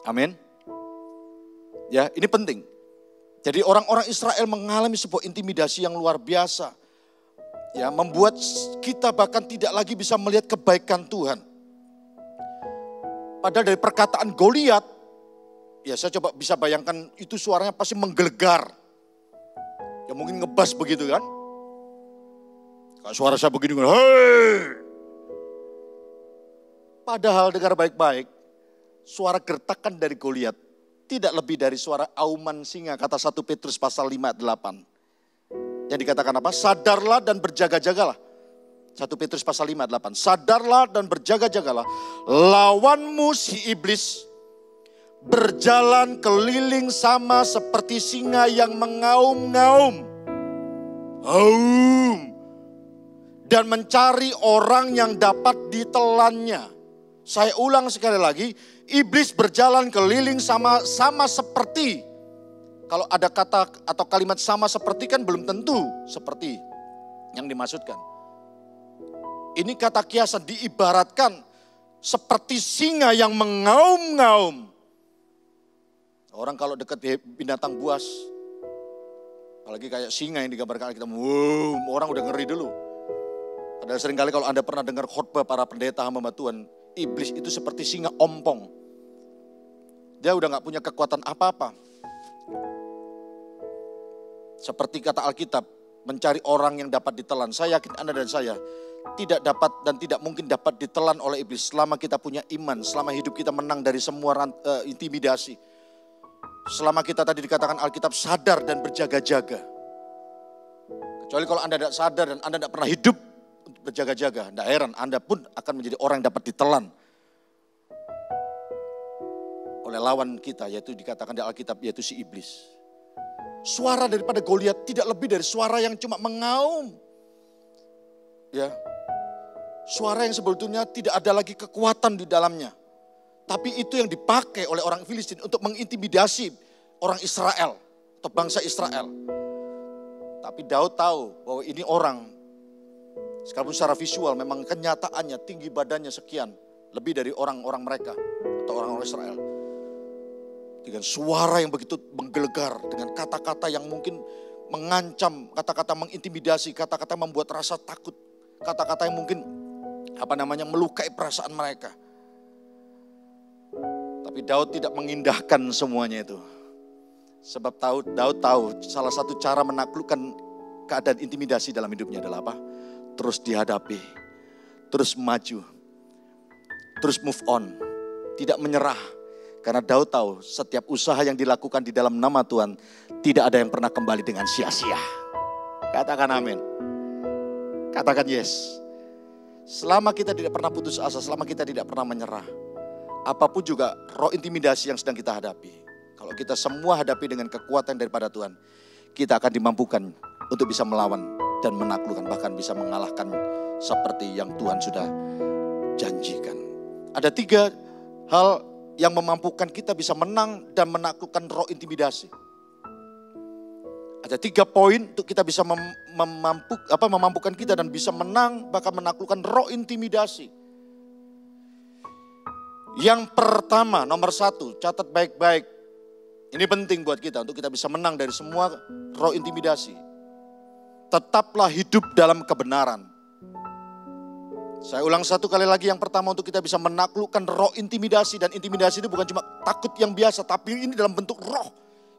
Amin. Ya, ini penting. Jadi orang-orang Israel mengalami sebuah intimidasi yang luar biasa. Ya, membuat kita bahkan tidak lagi bisa melihat kebaikan Tuhan. Padahal dari perkataan Goliat, ya saya coba bisa bayangkan itu suaranya pasti menggelegar. Ya mungkin ngebas begitu kan. Kalau suara saya begini, hei. Padahal dengar baik-baik, suara gertakan dari Goliat tidak lebih dari suara auman singa, kata 1 Petrus pasal 5 ayat 8. Yang dikatakan apa? Sadarlah dan berjaga-jagalah. 1 Petrus pasal 5 ayat 8. Sadarlah dan berjaga-jagalah. Lawanmu si iblis berjalan keliling sama seperti singa yang mengaum-ngaum. Dan mencari orang yang dapat ditelannya. Saya ulang sekali lagi, iblis berjalan keliling sama seperti. Kalau ada kata atau kalimat sama seperti kan belum tentu seperti yang dimaksudkan. Ini kata kiasan diibaratkan seperti singa yang mengaum-ngaum. Orang kalau dekat binatang buas, apalagi kayak singa yang digambarkan kita, orang udah ngeri dulu. Padahal seringkali kalau Anda pernah dengar khotbah para pendeta hamba Tuhan, iblis itu seperti singa ompong. Dia udah gak punya kekuatan apa-apa. Seperti kata Alkitab, mencari orang yang dapat ditelan. Saya yakin Anda dan saya tidak dapat dan tidak mungkin dapat ditelan oleh iblis selama kita punya iman, selama hidup kita menang dari semua intimidasi. Selama kita tadi dikatakan Alkitab sadar dan berjaga-jaga. Kecuali kalau Anda tidak sadar dan Anda tidak pernah hidup untuk berjaga-jaga, tidak heran Anda pun akan menjadi orang yang dapat ditelan oleh lawan kita, yaitu dikatakan di Alkitab, yaitu si iblis. Suara daripada Goliat tidak lebih dari suara yang cuma mengaum. Ya. Suara yang sebetulnya tidak ada lagi kekuatan di dalamnya. Tapi itu yang dipakai oleh orang Filistin untuk mengintimidasi orang Israel atau bangsa Israel. Tapi Daud tahu bahwa ini orang, sekalipun secara visual memang kenyataannya tinggi badannya sekian, lebih dari orang-orang mereka atau orang-orang Israel. Dengan suara yang begitu menggelegar, dengan kata-kata yang mungkin mengancam, kata-kata mengintimidasi, kata-kata membuat rasa takut, kata-kata yang mungkin melukai perasaan mereka. Tapi Daud tidak mengindahkan semuanya itu. Sebab Daud tahu salah satu cara menaklukkan keadaan intimidasi dalam hidupnya adalah apa? Terus dihadapi, terus maju, terus move on, tidak menyerah. Karena Daud tahu setiap usaha yang dilakukan di dalam nama Tuhan tidak ada yang pernah kembali dengan sia-sia. Katakan amin. Katakan yes. Selama kita tidak pernah putus asa, selama kita tidak pernah menyerah, apapun juga roh intimidasi yang sedang kita hadapi, kalau kita semua hadapi dengan kekuatan daripada Tuhan, kita akan dimampukan untuk bisa melawan dan menaklukkan, bahkan bisa mengalahkan seperti yang Tuhan sudah janjikan. Ada 3 hal yang memampukan kita bisa menang dan menaklukkan roh intimidasi. Ada 3 poin untuk kita bisa memampukan kita dan bisa menang, bahkan menaklukkan roh intimidasi. Yang pertama, nomor 1, catat baik-baik. Ini penting buat kita untuk kita bisa menang dari semua roh intimidasi. Tetaplah hidup dalam kebenaran. Saya ulang satu kali lagi, yang pertama untuk kita bisa menaklukkan roh intimidasi. Dan intimidasi itu bukan cuma takut yang biasa, tapi ini dalam bentuk roh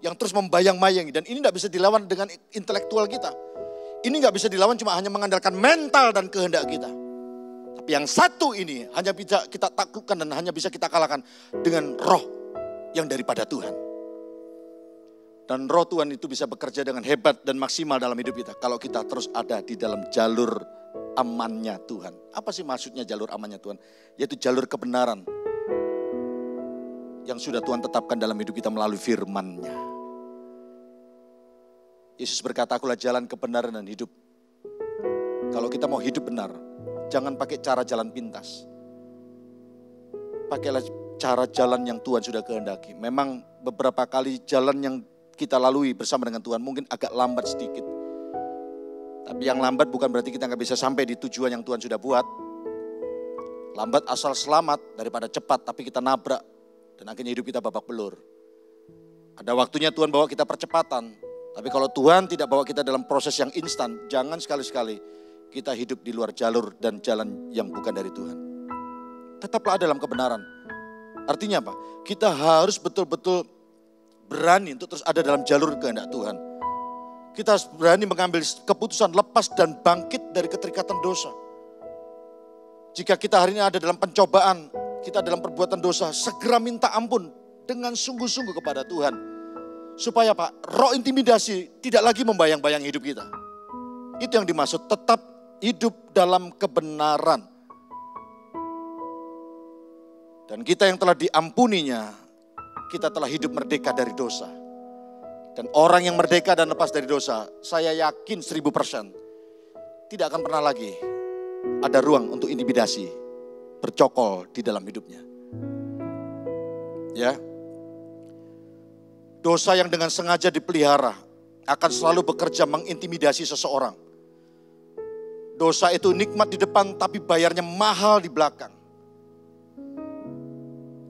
yang terus membayang-bayangi. Dan ini gak bisa dilawan dengan intelektual kita. Ini gak bisa dilawan cuma hanya mengandalkan mental dan kehendak kita. Tapi yang satu ini hanya bisa kita taklukkan dan hanya bisa kita kalahkan dengan roh yang daripada Tuhan. Dan roh Tuhan itu bisa bekerja dengan hebat dan maksimal dalam hidup kita kalau kita terus ada di dalam jalur amannya Tuhan. Apa sih maksudnya jalur amannya Tuhan? Yaitu jalur kebenaran yang sudah Tuhan tetapkan dalam hidup kita melalui firman-Nya. Yesus berkata, akulah jalan kebenaran dan hidup. Kalau kita mau hidup benar, jangan pakai cara jalan pintas. Pakailah cara jalan yang Tuhan sudah kehendaki. Memang beberapa kali jalan yang kita lalui bersama dengan Tuhan mungkin agak lambat sedikit. Tapi yang lambat bukan berarti kita nggak bisa sampai di tujuan yang Tuhan sudah buat. Lambat asal selamat daripada cepat tapi kita nabrak dan akhirnya hidup kita babak belur. Ada waktunya Tuhan bawa kita percepatan. Tapi kalau Tuhan tidak bawa kita dalam proses yang instan, jangan sekali-sekali kita hidup di luar jalur dan jalan yang bukan dari Tuhan. Tetaplah dalam kebenaran. Artinya apa? Kita harus betul-betul berani untuk terus ada dalam jalur kehendak Tuhan. Kita harus berani mengambil keputusan lepas dan bangkit dari keterikatan dosa. Jika kita hari ini ada dalam pencobaan, kita dalam perbuatan dosa, segera minta ampun dengan sungguh-sungguh kepada Tuhan. Supaya Pak, roh intimidasi tidak lagi membayang-bayang hidup kita. Itu yang dimaksud tetap hidup dalam kebenaran. Dan kita yang telah diampuninya, kita telah hidup merdeka dari dosa. Dan orang yang merdeka dan lepas dari dosa, saya yakin 1000% tidak akan pernah lagi ada ruang untuk intimidasi bercokol di dalam hidupnya. Ya. Dosa yang dengan sengaja dipelihara akan selalu bekerja mengintimidasi seseorang. Dosa itu nikmat di depan tapi bayarnya mahal di belakang.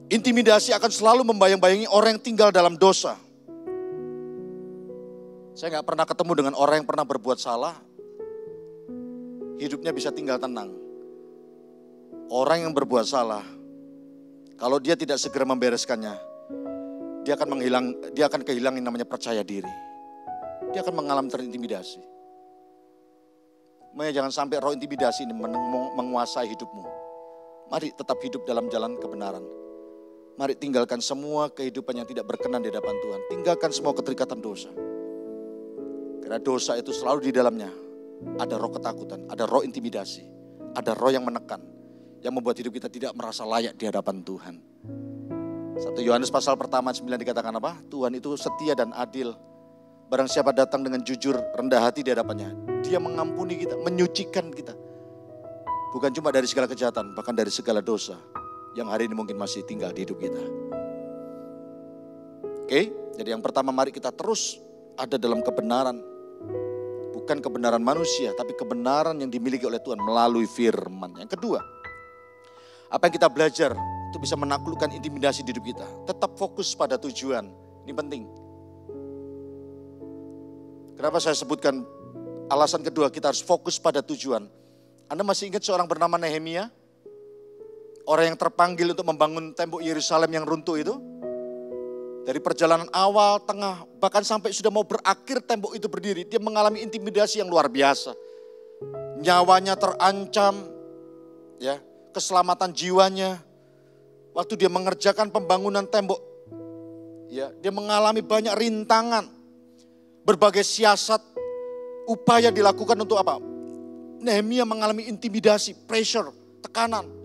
Intimidasi akan selalu membayang-bayangi orang yang tinggal dalam dosa. Saya gak pernah ketemu dengan orang yang pernah berbuat salah, hidupnya bisa tinggal tenang. Orang yang berbuat salah, kalau dia tidak segera membereskannya, dia akan kehilangan namanya percaya diri. Dia akan mengalami terintimidasi. Makanya jangan sampai roh intimidasi ini menguasai hidupmu. Mari tetap hidup dalam jalan kebenaran. Mari tinggalkan semua kehidupan yang tidak berkenan di hadapan Tuhan. Tinggalkan semua keterikatan dosa. Karena dosa itu selalu di dalamnya ada roh ketakutan, ada roh intimidasi, ada roh yang menekan, yang membuat hidup kita tidak merasa layak di hadapan Tuhan. 1 Yohanes pasal pertama 9 dikatakan apa? Tuhan itu setia dan adil. Barang siapa datang dengan jujur, rendah hati di hadapannya, Dia mengampuni kita, menyucikan kita. Bukan cuma dari segala kejahatan, bahkan dari segala dosa yang hari ini mungkin masih tinggal di hidup kita. Oke, jadi yang pertama mari kita terus ada dalam kebenaran. Bukan kebenaran manusia, tapi kebenaran yang dimiliki oleh Tuhan melalui firman. Yang kedua, apa yang kita belajar itu bisa menaklukkan intimidasi di hidup kita. Tetap fokus pada tujuan, ini penting. Kenapa saya sebutkan alasan kedua kita harus fokus pada tujuan. Anda masih ingat seorang bernama Nehemia? Orang yang terpanggil untuk membangun tembok Yerusalem yang runtuh itu? Dari perjalanan awal, tengah, bahkan sampai sudah mau berakhir tembok itu berdiri, dia mengalami intimidasi yang luar biasa. Nyawanya terancam, ya, keselamatan jiwanya. Waktu dia mengerjakan pembangunan tembok, ya, dia mengalami banyak rintangan, berbagai siasat, upaya dilakukan untuk apa? Nehemia mengalami intimidasi, pressure, tekanan.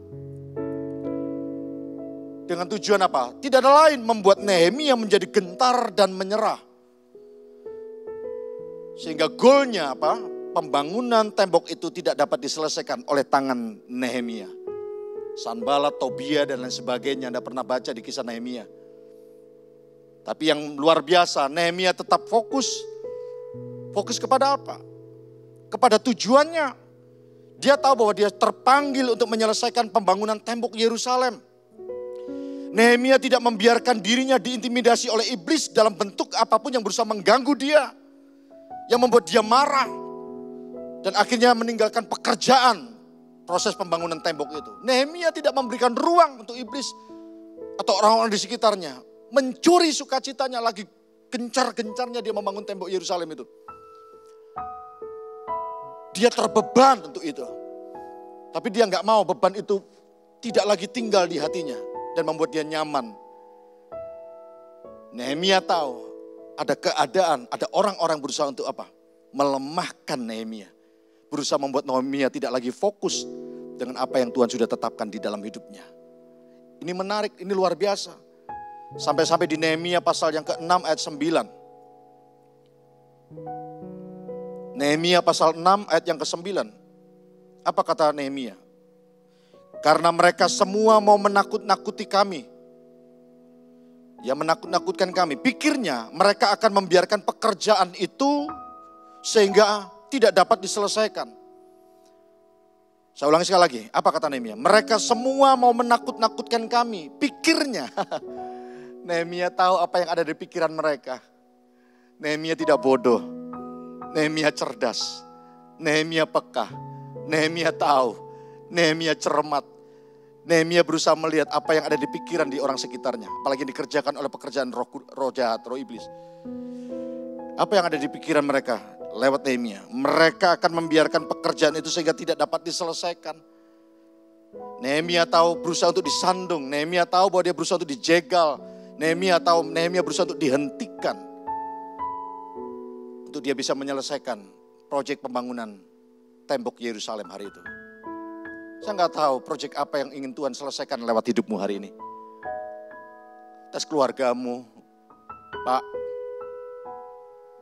Dengan tujuan apa? Tidak ada lain membuat Nehemia menjadi gentar dan menyerah. Sehingga goalnya apa? Pembangunan tembok itu tidak dapat diselesaikan oleh tangan Nehemia. Sanballat, Tobia dan lain sebagainya, Anda pernah baca di kisah Nehemia. Tapi yang luar biasa, Nehemia tetap fokus. Fokus kepada apa? Kepada tujuannya. Dia tahu bahwa dia terpanggil untuk menyelesaikan pembangunan tembok Yerusalem. Nehemia tidak membiarkan dirinya diintimidasi oleh iblis dalam bentuk apapun yang berusaha mengganggu dia. Yang membuat dia marah. Dan akhirnya meninggalkan pekerjaan proses pembangunan tembok itu. Nehemia tidak memberikan ruang untuk iblis atau orang-orang di sekitarnya. Mencuri sukacitanya lagi gencar-gencarnya dia membangun tembok Yerusalem itu. Dia terbeban untuk itu. Tapi dia nggak mau beban itu tidak lagi tinggal di hatinya. Dan membuat dia nyaman. Nehemia tahu ada keadaan, ada orang-orang berusaha untuk apa? Melemahkan Nehemia. Berusaha membuat Nehemia tidak lagi fokus dengan apa yang Tuhan sudah tetapkan di dalam hidupnya. Ini menarik, ini luar biasa. Sampai-sampai di Nehemia pasal yang ke-6 ayat 9. Nehemia pasal 6 ayat yang ke-9. Apa kata Nehemia? Karena mereka semua mau menakut-nakuti kami. Ya, menakut-nakutkan kami. Pikirnya mereka akan membiarkan pekerjaan itu sehingga tidak dapat diselesaikan. Saya ulangi sekali lagi. Apa kata Nehemia? Mereka semua mau menakut-nakutkan kami. Pikirnya. Nehemia tahu apa yang ada di pikiran mereka. Nehemia tidak bodoh. Nehemia cerdas. Nehemia peka. Nehemia tahu. Nehemia cermat. Nehemia berusaha melihat apa yang ada di pikiran di orang sekitarnya. Apalagi dikerjakan oleh pekerjaan roh jahat, roh iblis. Apa yang ada di pikiran mereka lewat Nehemia. Mereka akan membiarkan pekerjaan itu sehingga tidak dapat diselesaikan. Nehemia tahu berusaha untuk disandung. Nehemia tahu bahwa dia berusaha untuk dijegal. Nehemia tahu Nehemia berusaha untuk dihentikan. Untuk dia bisa menyelesaikan proyek pembangunan tembok Yerusalem hari itu. Saya nggak tahu proyek apa yang ingin Tuhan selesaikan lewat hidupmu hari ini. Atas keluargamu, Pak,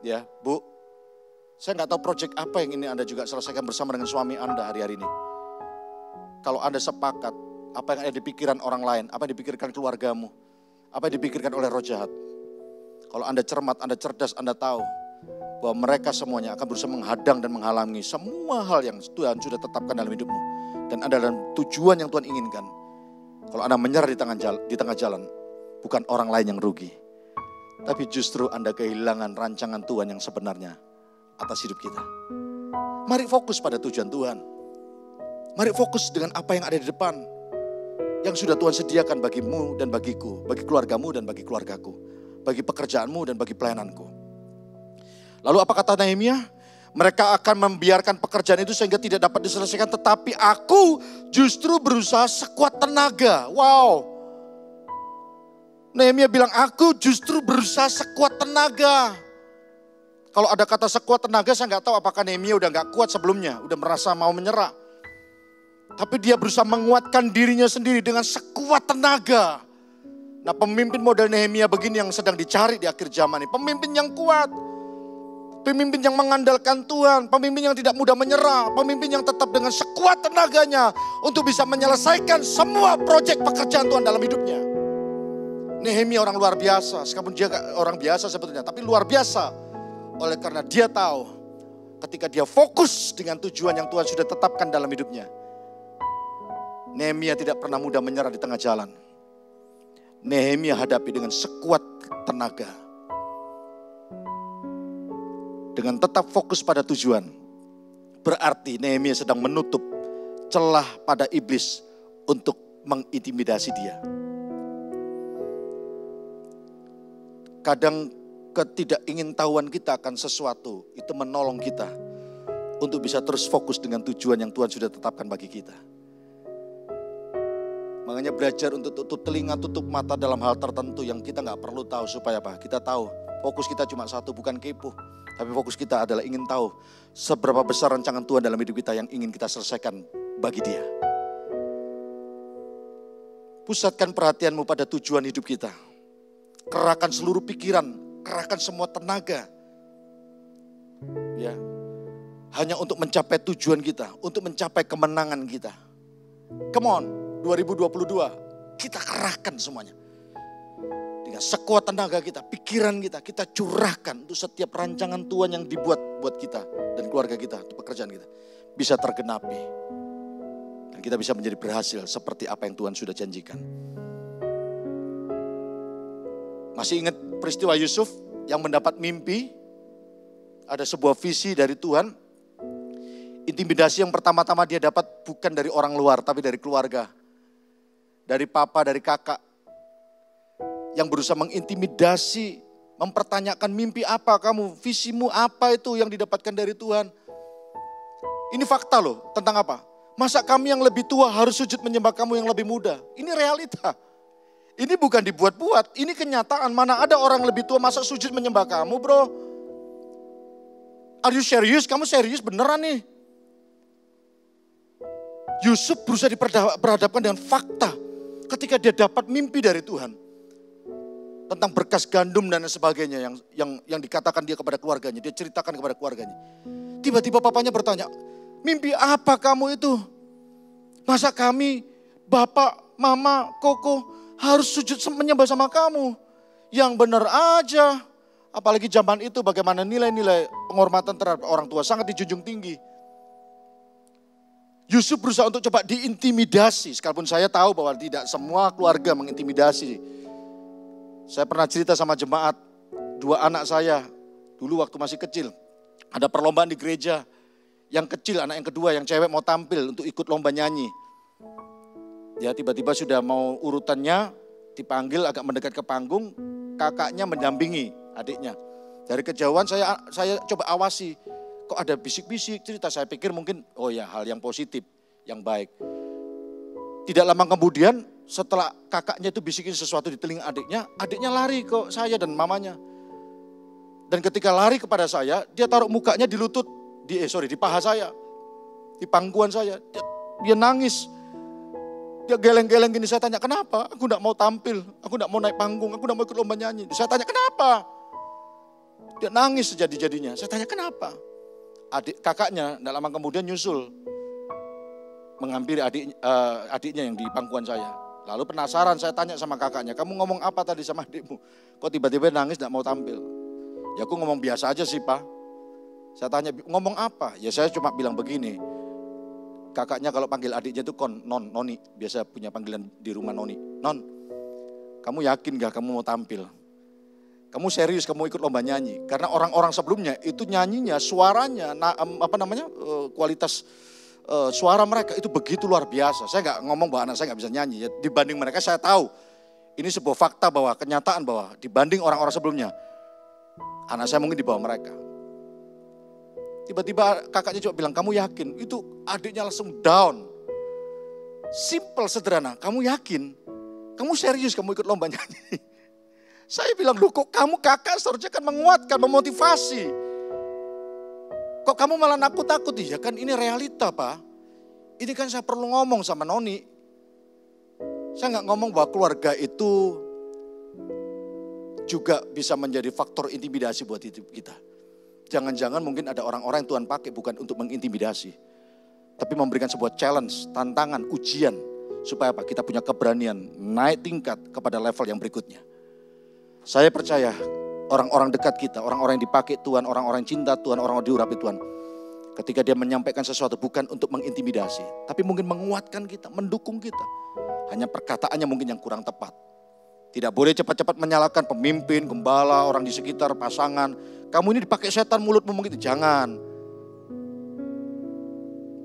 ya Bu. Saya nggak tahu proyek apa yang ini Anda juga selesaikan bersama dengan suami Anda hari-hari ini. Kalau Anda sepakat, apa yang ada di pikiran orang lain, apa yang dipikirkan keluargamu, apa yang dipikirkan oleh roh jahat. Kalau Anda cermat, Anda cerdas, Anda tahu bahwa mereka semuanya akan berusaha menghadang dan menghalangi semua hal yang Tuhan sudah tetapkan dalam hidupmu. Dan ada dalam tujuan yang Tuhan inginkan. Kalau Anda menyerah di tengah jalan, bukan orang lain yang rugi. Tapi justru Anda kehilangan rancangan Tuhan yang sebenarnya atas hidup kita. Mari fokus pada tujuan Tuhan. Mari fokus dengan apa yang ada di depan. Yang sudah Tuhan sediakan bagimu dan bagiku. Bagi keluargamu dan bagi keluargaku. Bagi pekerjaanmu dan bagi pelayananku. Lalu apa kata Nehemia? Mereka akan membiarkan pekerjaan itu sehingga tidak dapat diselesaikan. Tetapi aku justru berusaha sekuat tenaga. Wow. Nehemia bilang aku justru berusaha sekuat tenaga. Kalau ada kata sekuat tenaga saya nggak tahu apakah Nehemia udah nggak kuat sebelumnya. Udah merasa mau menyerah. Tapi dia berusaha menguatkan dirinya sendiri dengan sekuat tenaga. Nah pemimpin model Nehemia begini yang sedang dicari di akhir zaman ini. Pemimpin yang kuat. Pemimpin yang mengandalkan Tuhan, pemimpin yang tidak mudah menyerah, pemimpin yang tetap dengan sekuat tenaganya untuk bisa menyelesaikan semua proyek pekerjaan Tuhan dalam hidupnya. Nehemia orang luar biasa, sekalipun dia orang biasa sebetulnya, tapi luar biasa. Oleh karena dia tahu ketika dia fokus dengan tujuan yang Tuhan sudah tetapkan dalam hidupnya. Nehemia tidak pernah mudah menyerah di tengah jalan. Nehemia hadapi dengan sekuat tenaga. Dengan tetap fokus pada tujuan. Berarti Nehemia sedang menutup celah pada iblis untuk mengintimidasi dia. Kadang ketidakingintahuan kita akan sesuatu itu menolong kita untuk bisa terus fokus dengan tujuan yang Tuhan sudah tetapkan bagi kita. Makanya belajar untuk tutup telinga, tutup mata dalam hal tertentu yang kita gak perlu tahu supaya apa? Kita tahu fokus kita cuma satu, bukan kepo. Tapi fokus kita adalah ingin tahu seberapa besar rancangan Tuhan dalam hidup kita yang ingin kita selesaikan bagi Dia. Pusatkan perhatianmu pada tujuan hidup kita. Kerahkan seluruh pikiran, kerahkan semua tenaga. Ya. Hanya untuk mencapai tujuan kita, untuk mencapai kemenangan kita. Come on, 2022, kita kerahkan semuanya. Dengan sekuat tenaga kita, pikiran kita, kita curahkan untuk setiap rancangan Tuhan yang dibuat buat kita dan keluarga kita, untuk pekerjaan kita. Bisa tergenapi. Dan kita bisa menjadi berhasil seperti apa yang Tuhan sudah janjikan. Masih ingat peristiwa Yusuf yang mendapat mimpi? Ada sebuah visi dari Tuhan. Intimidasi yang pertama-tama dia dapat bukan dari orang luar, tapi dari keluarga. Dari papa, dari kakak. Yang berusaha mengintimidasi, mempertanyakan mimpi apa kamu, visimu apa itu yang didapatkan dari Tuhan. Ini fakta loh, tentang apa? Masa kami yang lebih tua harus sujud menyembah kamu yang lebih muda? Ini realita. Ini bukan dibuat-buat, ini kenyataan. Mana ada orang lebih tua masa sujud menyembah kamu, bro? Are you serious? Kamu serius beneran nih? Yusuf berusaha diperhadapkan dengan fakta ketika dia dapat mimpi dari Tuhan. Tentang berkas gandum dan sebagainya yang dikatakan dia kepada keluarganya. Dia ceritakan kepada keluarganya. Tiba-tiba papanya bertanya, mimpi apa kamu itu? Masa kami, bapak, mama, koko harus sujud menyembah sama kamu? Yang benar aja. Apalagi zaman itu bagaimana nilai-nilai penghormatan terhadap orang tua sangat dijunjung tinggi. Yusuf berusaha untuk coba diintimidasi. Sekalipun saya tahu bahwa tidak semua keluarga mengintimidasi. Saya pernah cerita sama jemaat, 2 anak saya dulu waktu masih kecil. Ada perlombaan di gereja, yang kecil anak yang kedua yang cewek mau tampil untuk ikut lomba nyanyi. Ya tiba-tiba sudah mau urutannya, dipanggil agak mendekat ke panggung, kakaknya mendampingi adiknya. Dari kejauhan saya coba awasi, kok ada bisik-bisik cerita, saya pikir mungkin oh ya hal yang positif, yang baik. Tidak lama kemudian setelah kakaknya itu bisikin sesuatu di telinga adiknya lari ke saya dan mamanya. Dan ketika lari kepada saya, dia taruh mukanya di lutut, di paha saya, di pangkuan saya. Dia nangis, dia geleng-geleng gini. Saya tanya kenapa? Aku enggak mau tampil, aku enggak mau naik panggung, aku enggak mau ikut lomba nyanyi. Saya tanya kenapa? Dia nangis sejadi-jadinya. Saya tanya kenapa? Kakaknya enggak lama kemudian nyusul, menghampiri adiknya yang di pangkuan saya. Lalu penasaran saya tanya sama kakaknya, kamu ngomong apa tadi sama adikmu? Kok tiba-tiba nangis gak mau tampil? Ya aku ngomong biasa aja sih Pak. Saya tanya ngomong apa? Ya saya cuma bilang begini. Kakaknya kalau panggil adiknya itu noni. Biasa punya panggilan di rumah noni. Non, kamu yakin gak kamu mau tampil? Kamu serius kamu ikut lomba nyanyi? Karena orang-orang sebelumnya itu nyanyinya, suaranya, kualitas suara mereka itu begitu luar biasa. Saya nggak ngomong bahwa anak saya nggak bisa nyanyi. Ya, dibanding mereka saya tahu. Ini sebuah fakta bahwa kenyataan bahwa dibanding orang-orang sebelumnya. Anak saya mungkin di bawah mereka. Tiba-tiba kakaknya coba bilang, kamu yakin? Itu adiknya langsung down. Simple, sederhana. Kamu yakin? Kamu serius kamu ikut lomba nyanyi? Saya bilang, loh kok kamu kakak seharusnya kan menguatkan, memotivasi. Kok kamu malah nakut-nakut? Ya kan ini realita Pak. Ini kan saya perlu ngomong sama Noni. Saya nggak ngomong bahwa keluarga itu juga bisa menjadi faktor intimidasi buat hidup kita. Jangan-jangan mungkin ada orang-orang yang Tuhan pakai bukan untuk mengintimidasi. Tapi memberikan sebuah challenge, tantangan, ujian. Supaya apa? Kita punya keberanian naik tingkat kepada level yang berikutnya. Saya percaya orang-orang dekat kita, orang-orang yang dipakai Tuhan, orang-orang yang cinta Tuhan, orang-orang yang diurapi Tuhan. Ketika dia menyampaikan sesuatu bukan untuk mengintimidasi. Tapi mungkin menguatkan kita, mendukung kita. Hanya perkataannya mungkin yang kurang tepat. Tidak boleh cepat-cepat menyalahkan pemimpin, gembala, orang di sekitar, pasangan. Kamu ini dipakai setan mulutmu begitu, jangan.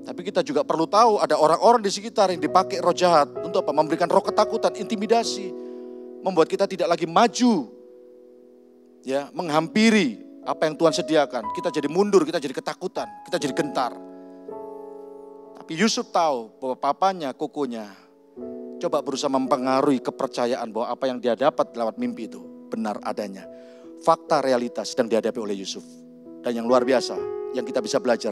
Tapi kita juga perlu tahu ada orang-orang di sekitar yang dipakai roh jahat. Untuk apa? Memberikan roh ketakutan, intimidasi. Membuat kita tidak lagi maju. Ya, menghampiri apa yang Tuhan sediakan. Kita jadi mundur, kita jadi ketakutan, kita jadi gentar. Tapi Yusuf tahu bahwa papanya, kokonya, coba berusaha mempengaruhi kepercayaan bahwa apa yang dia dapat lewat mimpi itu benar adanya. Fakta realitas sedang dihadapi oleh Yusuf. Dan yang luar biasa, yang kita bisa belajar,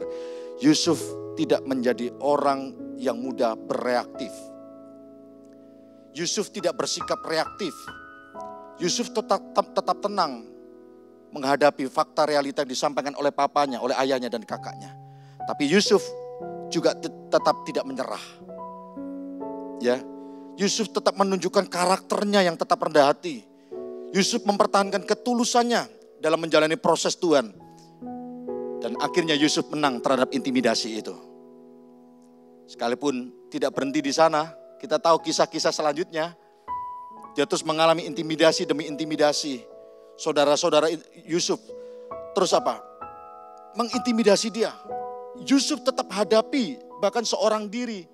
Yusuf tidak menjadi orang yang mudah bereaktif. Yusuf tidak bersikap reaktif. Yusuf tetap tenang menghadapi fakta realita yang disampaikan oleh papanya, oleh ayahnya dan kakaknya. Tapi Yusuf juga tetap tidak menyerah. Ya, Yusuf tetap menunjukkan karakternya yang tetap rendah hati. Yusuf mempertahankan ketulusannya dalam menjalani proses Tuhan. Dan akhirnya Yusuf menang terhadap intimidasi itu. Sekalipun tidak berhenti di sana, kita tahu kisah-kisah selanjutnya. Dia terus mengalami intimidasi demi intimidasi. Saudara-saudara Yusuf terus apa? Mengintimidasi dia. Yusuf tetap hadapi bahkan seorang diri.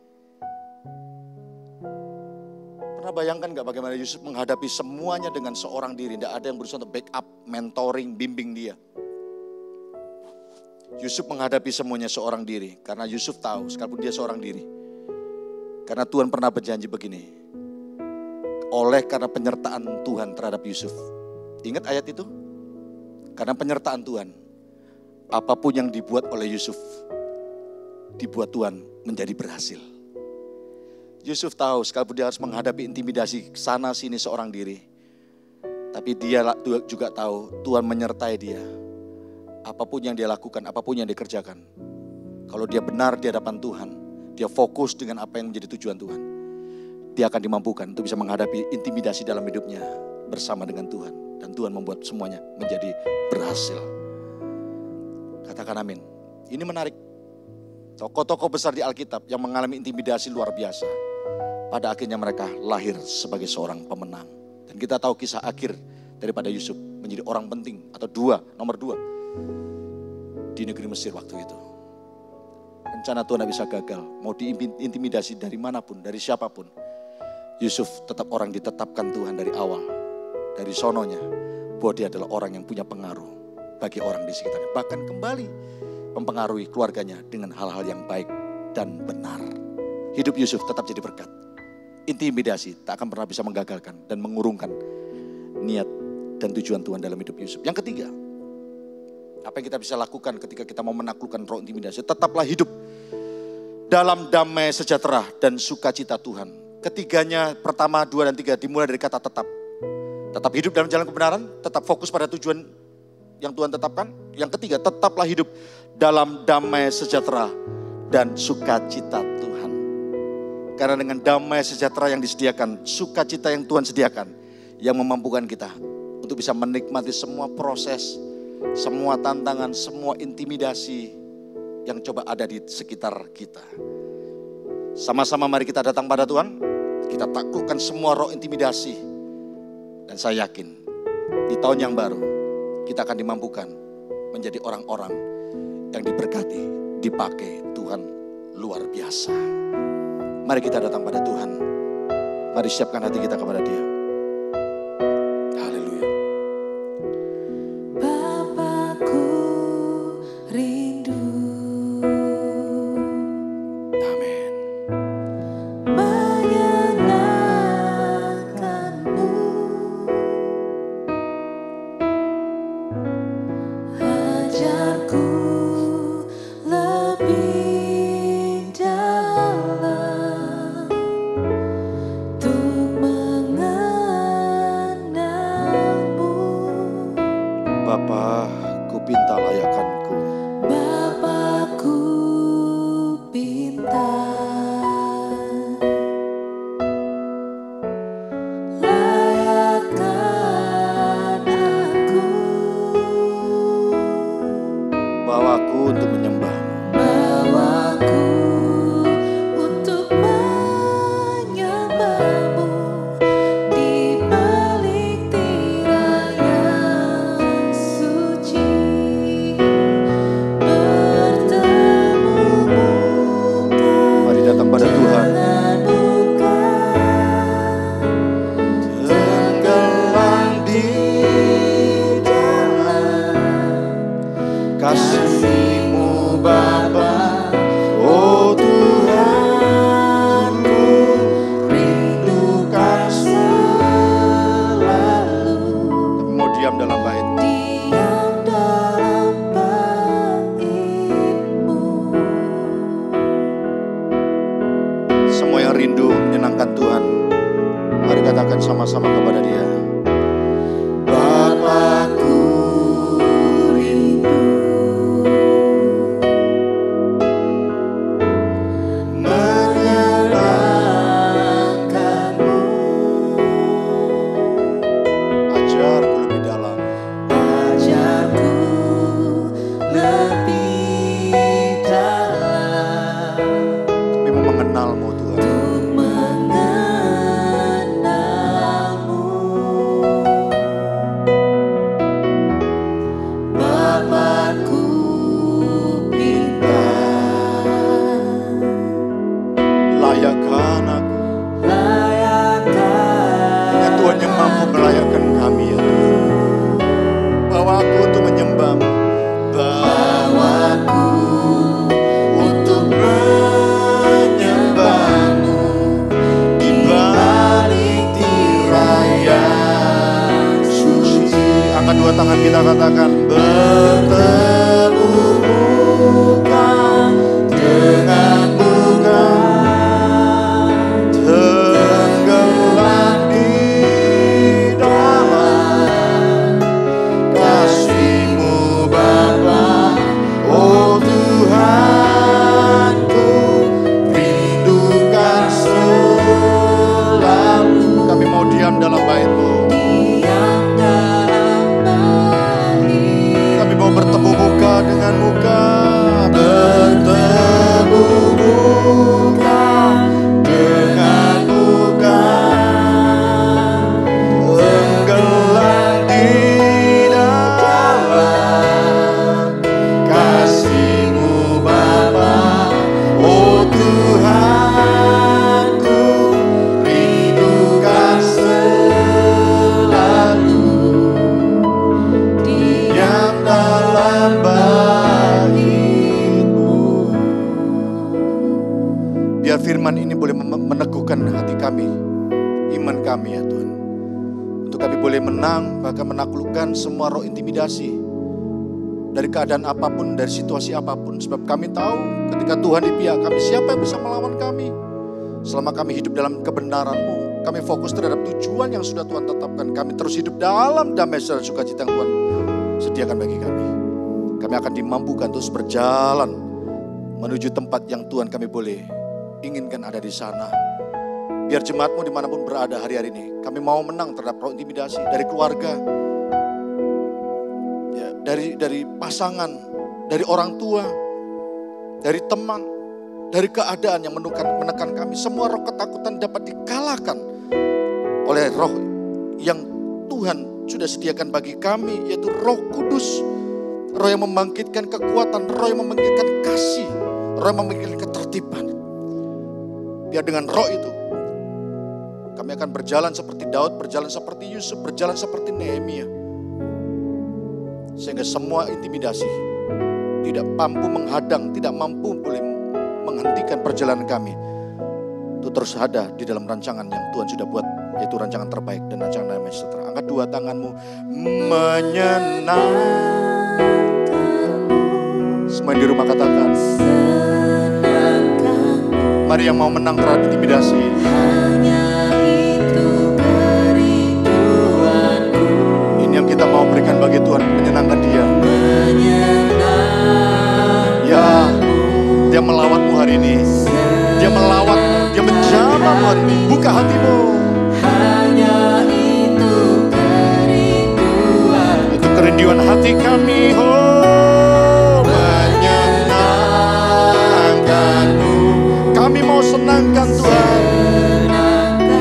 Pernah bayangkan gak bagaimana Yusuf menghadapi semuanya dengan seorang diri. Tidak ada yang berusaha untuk backup, mentoring, bimbing dia. Yusuf menghadapi semuanya seorang diri. Karena Yusuf tahu sekalipun dia seorang diri. Karena Tuhan pernah berjanji begini. Oleh karena penyertaan Tuhan terhadap Yusuf. Ingat ayat itu? Karena penyertaan Tuhan. Apapun yang dibuat oleh Yusuf. Dibuat Tuhan menjadi berhasil. Yusuf tahu sekalipun dia harus menghadapi intimidasi sana sini seorang diri. Tapi dia juga tahu Tuhan menyertai dia. Apapun yang dia lakukan, apapun yang dikerjakan. Kalau dia benar di hadapan Tuhan, dia fokus dengan apa yang menjadi tujuan Tuhan. Dia akan dimampukan untuk bisa menghadapi intimidasi dalam hidupnya bersama dengan Tuhan. Dan Tuhan membuat semuanya menjadi berhasil. Katakan amin. Ini menarik. Tokoh-tokoh besar di Alkitab yang mengalami intimidasi luar biasa. Pada akhirnya mereka lahir sebagai seorang pemenang. Dan kita tahu kisah akhir daripada Yusuf menjadi orang penting atau nomor dua di negeri Mesir waktu itu. Rencana Tuhan bisa gagal, mau diintimidasi dari manapun, dari siapapun. Yusuf tetap orang ditetapkan Tuhan dari awal, dari sononya, bahwa dia adalah orang yang punya pengaruh bagi orang di sekitarnya. Bahkan kembali mempengaruhi keluarganya dengan hal-hal yang baik dan benar. Hidup Yusuf tetap jadi berkat. Intimidasi tak akan pernah bisa menggagalkan dan mengurungkan niat dan tujuan Tuhan dalam hidup Yusuf. Yang ketiga, apa yang kita bisa lakukan ketika kita mau menaklukkan roh intimidasi? Tetaplah hidup dalam damai sejahtera dan sukacita Tuhan. Ketiganya, pertama, dua dan tiga dimulai dari kata tetap. Tetap hidup dalam jalan kebenaran, tetap fokus pada tujuan yang Tuhan tetapkan. Yang ketiga, tetaplah hidup dalam damai sejahtera dan sukacita Tuhan. Karena dengan damai sejahtera yang disediakan, sukacita yang Tuhan sediakan, yang memampukan kita untuk bisa menikmati semua proses, semua tantangan, semua intimidasi yang coba ada di sekitar kita. Sama-sama mari kita datang pada Tuhan, kita taklukkan semua roh intimidasi. Dan saya yakin di tahun yang baru kita akan dimampukan menjadi orang-orang yang diberkati, dipakai Tuhan luar biasa. Mari kita datang pada Tuhan. Mari siapkan hati kita kepada Dia. Haleluya. Bapakku rindu. Amin. Menyenangkanmu. Ajarku lebih dalam untuk mengenal yang rindu menyenangkan Tuhan, mari katakan sama-sama kepada Dia. Bapakku rindu menyenangkan-Mu. Ajarku lebih dalam, Ajarku lebih dalam kami mau mengenal-Mu Tuhan. untuk mengenal-Mu. Bapakku pintar, Layakkan aku, layakkan ya Tuhan yang mampu melayakkan kami ya Tuhan. Bawa aku untuk menyembah-Mu, bawaku untuk menyembah-Mu di balik tirai yang suci. angkat dua tangan kita katakan, Bertemu muka dengan muka, tenggelam di dalam kasih-Mu Bapa. Oh Tuhanku, rindukan selalu kami mau diam dalam bait-Mu. diam dalam bait. Kami mau bertemu muka dengan muka, Bertemu muka dengan muka, tenggelam di dalam kasih-Mu Bapa. Oh Tuhanku, rindukan selalu diam dalam bait-Mu. biar firman ini boleh meneguhkan hati kami, iman kami ya Tuhan. Untuk kami boleh menang, bahkan menaklukkan semua roh intimidasi dari keadaan apapun, dari situasi apapun. Sebab kami tahu ketika Tuhan di pihak kami, siapa yang bisa melawan kami? Selama kami hidup dalam kebenaran-Mu, kami fokus terhadap tujuan yang sudah Tuhan tetapkan. Kami terus hidup dalam damai dan sukacita yang Tuhan sediakan bagi kami. Kami akan dimampukan terus berjalan menuju tempat yang Tuhan kami boleh inginkan ada di sana. Biar jemaat-Mu dimanapun berada hari-hari ini, kami mau menang terhadap roh intimidasi dari keluarga, ya, dari pasangan, dari orang tua, dari teman, dari keadaan yang menekan kami. Semua roh ketakutan dapat dikalahkan oleh roh yang Tuhan sudah sediakan bagi kami, yaitu Roh Kudus. Roh yang membangkitkan kekuatan, roh yang membangkitkan kasih, roh yang membangkitkan ketertiban. Biar dengan roh itu kami akan berjalan seperti Daud, berjalan seperti Yusuf, berjalan seperti Nehemia. Sehingga semua intimidasi tidak mampu menghadang, tidak mampu boleh menghentikan perjalanan kami. Itu terus ada di dalam rancangan yang Tuhan sudah buat, yaitu rancangan terbaik dan rancangan damai sejahtera. Angkat dua tanganmu, menyenangkan. Semua di rumah katakan, mari yang mau menang terhadap intimidasi. Hanya itu kerinduanku. Ini yang kita mau berikan bagi Tuhan, menyenangkan Dia. Ya, Dia melawatmu hari ini. Dia melawatmu, Dia menjamahmu hari ini. Buka hatimu. Hanya itu kerinduan. Itu kerinduan hati kami. Oh, menyenangkanmu. Kami mau senangkan Tuhan.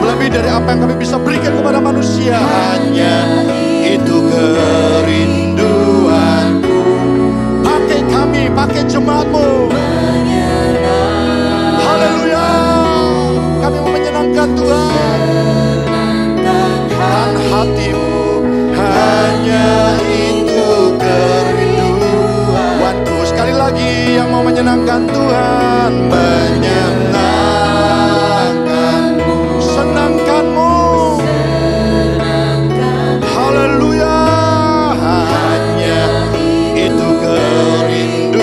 Lebih dari apa yang kami bisa berikan kepada manusia. Hanya itu kerinduanku. Pakai kami, pakai jemaat-Mu. Haleluya. Kami mau menyenangkan Tuhan. Dan hatimu. Hanya itu kerinduanku. Sekali lagi yang mau menyenangkan Tuhan. Menyenangkanmu. Senangkanmu. Haleluya. Hanya itu kerinduanku.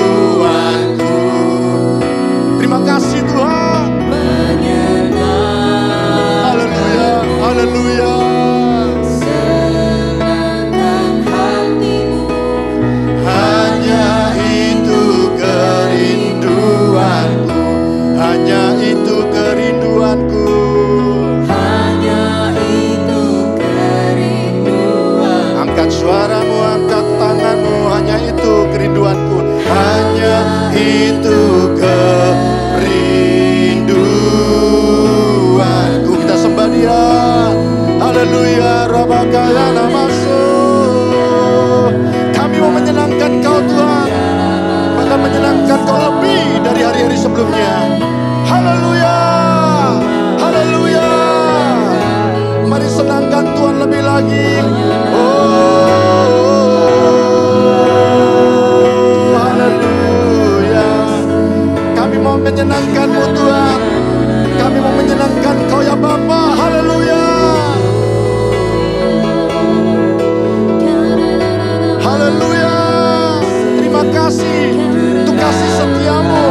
menyenangkan-Mu Tuhan. Kami mau menyenangkan Kau ya Bapa. Haleluya. Haleluya. Terima kasih untuk kasih setia-Mu.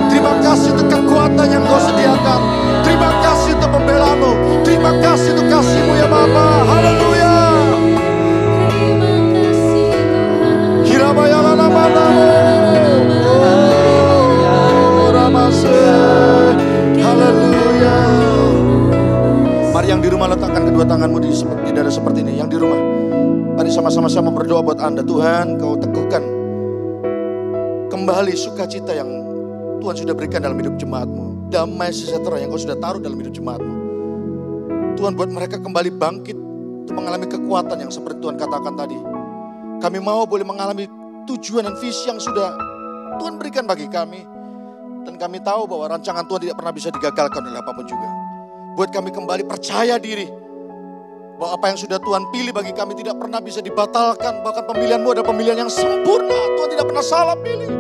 Terima kasih untuk kekuatan yang Kau sediakan. Terima kasih untuk pembela-Mu. Terima kasih untuk kasih-Mu ya Bapa. Haleluya. Haleluya. Mari yang di rumah letakkan kedua tanganmu di dada seperti ini. Yang di rumah, mari sama-sama berdoa buat Anda. Tuhan, Kau teguhkan kembali sukacita yang Tuhan sudah berikan dalam hidup jemaat-Mu. Damai sejahtera yang Kau sudah taruh dalam hidup jemaat-Mu. Tuhan, buat mereka kembali bangkit untuk mengalami kekuatan yang seperti Tuhan katakan tadi. Kami mau boleh mengalami tujuan dan visi yang sudah Tuhan berikan bagi kami. Dan kami tahu bahwa rancangan Tuhan tidak pernah bisa digagalkan oleh apapun juga. Buat kami kembali percaya diri bahwa apa yang sudah Tuhan pilih bagi kami tidak pernah bisa dibatalkan. Bahkan pemilihan-Mu adalah pemilihan yang sempurna. Tuhan tidak pernah salah pilih.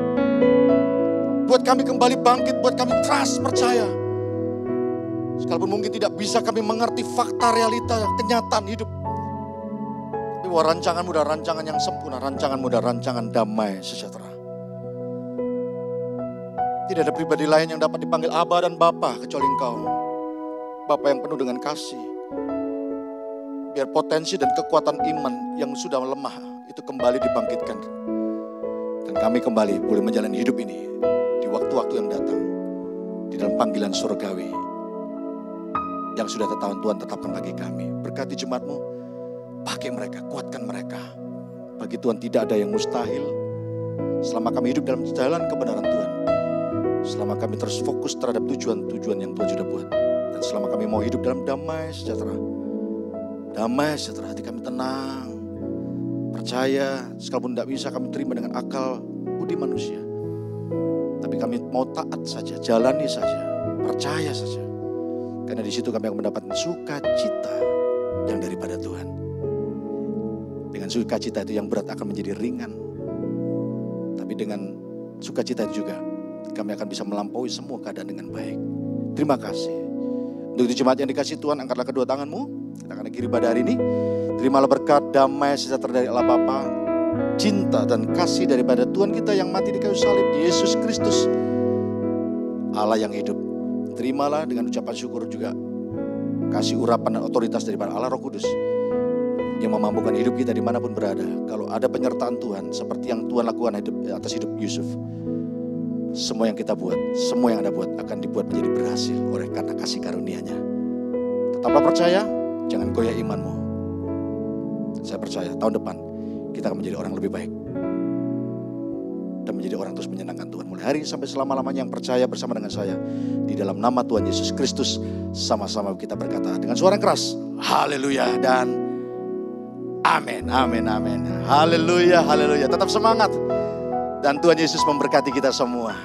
Buat kami kembali bangkit, buat kami trust, percaya. Sekalipun mungkin tidak bisa kami mengerti fakta, realita, kenyataan hidup. Tapi bahwa rancangan-Mu adalah rancangan yang sempurna. Rancangan-Mu adalah rancangan damai sejahtera. Tidak ada pribadi lain yang dapat dipanggil Aba dan Bapa kecuali Engkau. Bapa yang penuh dengan kasih. Biar potensi dan kekuatan iman yang sudah lemah itu kembali dibangkitkan. Dan kami kembali boleh menjalani hidup ini di waktu-waktu yang datang. Di dalam panggilan surgawi yang sudah Tuhan tetapkan bagi kami. Berkati jemaat-Mu, pakai mereka, kuatkan mereka. Bagi Tuhan tidak ada yang mustahil. Selama kami hidup dalam jalan kebenaran Tuhan. Selama kami terus fokus terhadap tujuan-tujuan yang Tuhan sudah buat. Dan selama kami mau hidup dalam damai sejahtera. Damai sejahtera, hati kami tenang. Percaya, sekalipun tidak bisa kami terima dengan akal budi manusia. Tapi kami mau taat saja, jalani saja, percaya saja. Karena di situ kami akan mendapatkan sukacita yang daripada Tuhan. Dengan sukacita itu yang berat akan menjadi ringan. Tapi dengan sukacita itu juga kami akan bisa melampaui semua keadaan dengan baik. Terima kasih. Untuk itu jemaat yang dikasih Tuhan, angkatlah kedua tanganmu. Kita akan akhiri pada hari ini. Terimalah berkat damai sejahtera dari Allah Bapa, cinta dan kasih daripada Tuhan kita yang mati di kayu salib, Yesus Kristus, Allah yang hidup. Terimalah dengan ucapan syukur juga kasih urapan dan otoritas daripada Allah Roh Kudus yang memampukan hidup kita dimanapun berada. Kalau ada penyertaan Tuhan seperti yang Tuhan lakukan atas hidup Yusuf, semua yang kita buat, semua yang Anda buat akan dibuat menjadi berhasil oleh karena kasih karunia-Nya. Tetaplah percaya, jangan goyah imanmu. Saya percaya tahun depan kita akan menjadi orang lebih baik. Dan menjadi orang terus menyenangkan Tuhan. Mulai hari ini sampai selama-lamanya yang percaya bersama dengan saya. Di dalam nama Tuhan Yesus Kristus, sama-sama kita berkata dengan suara yang keras, haleluya dan amin, amin, amin. Haleluya, haleluya. Tetap semangat. Dan Tuhan Yesus memberkati kita semua.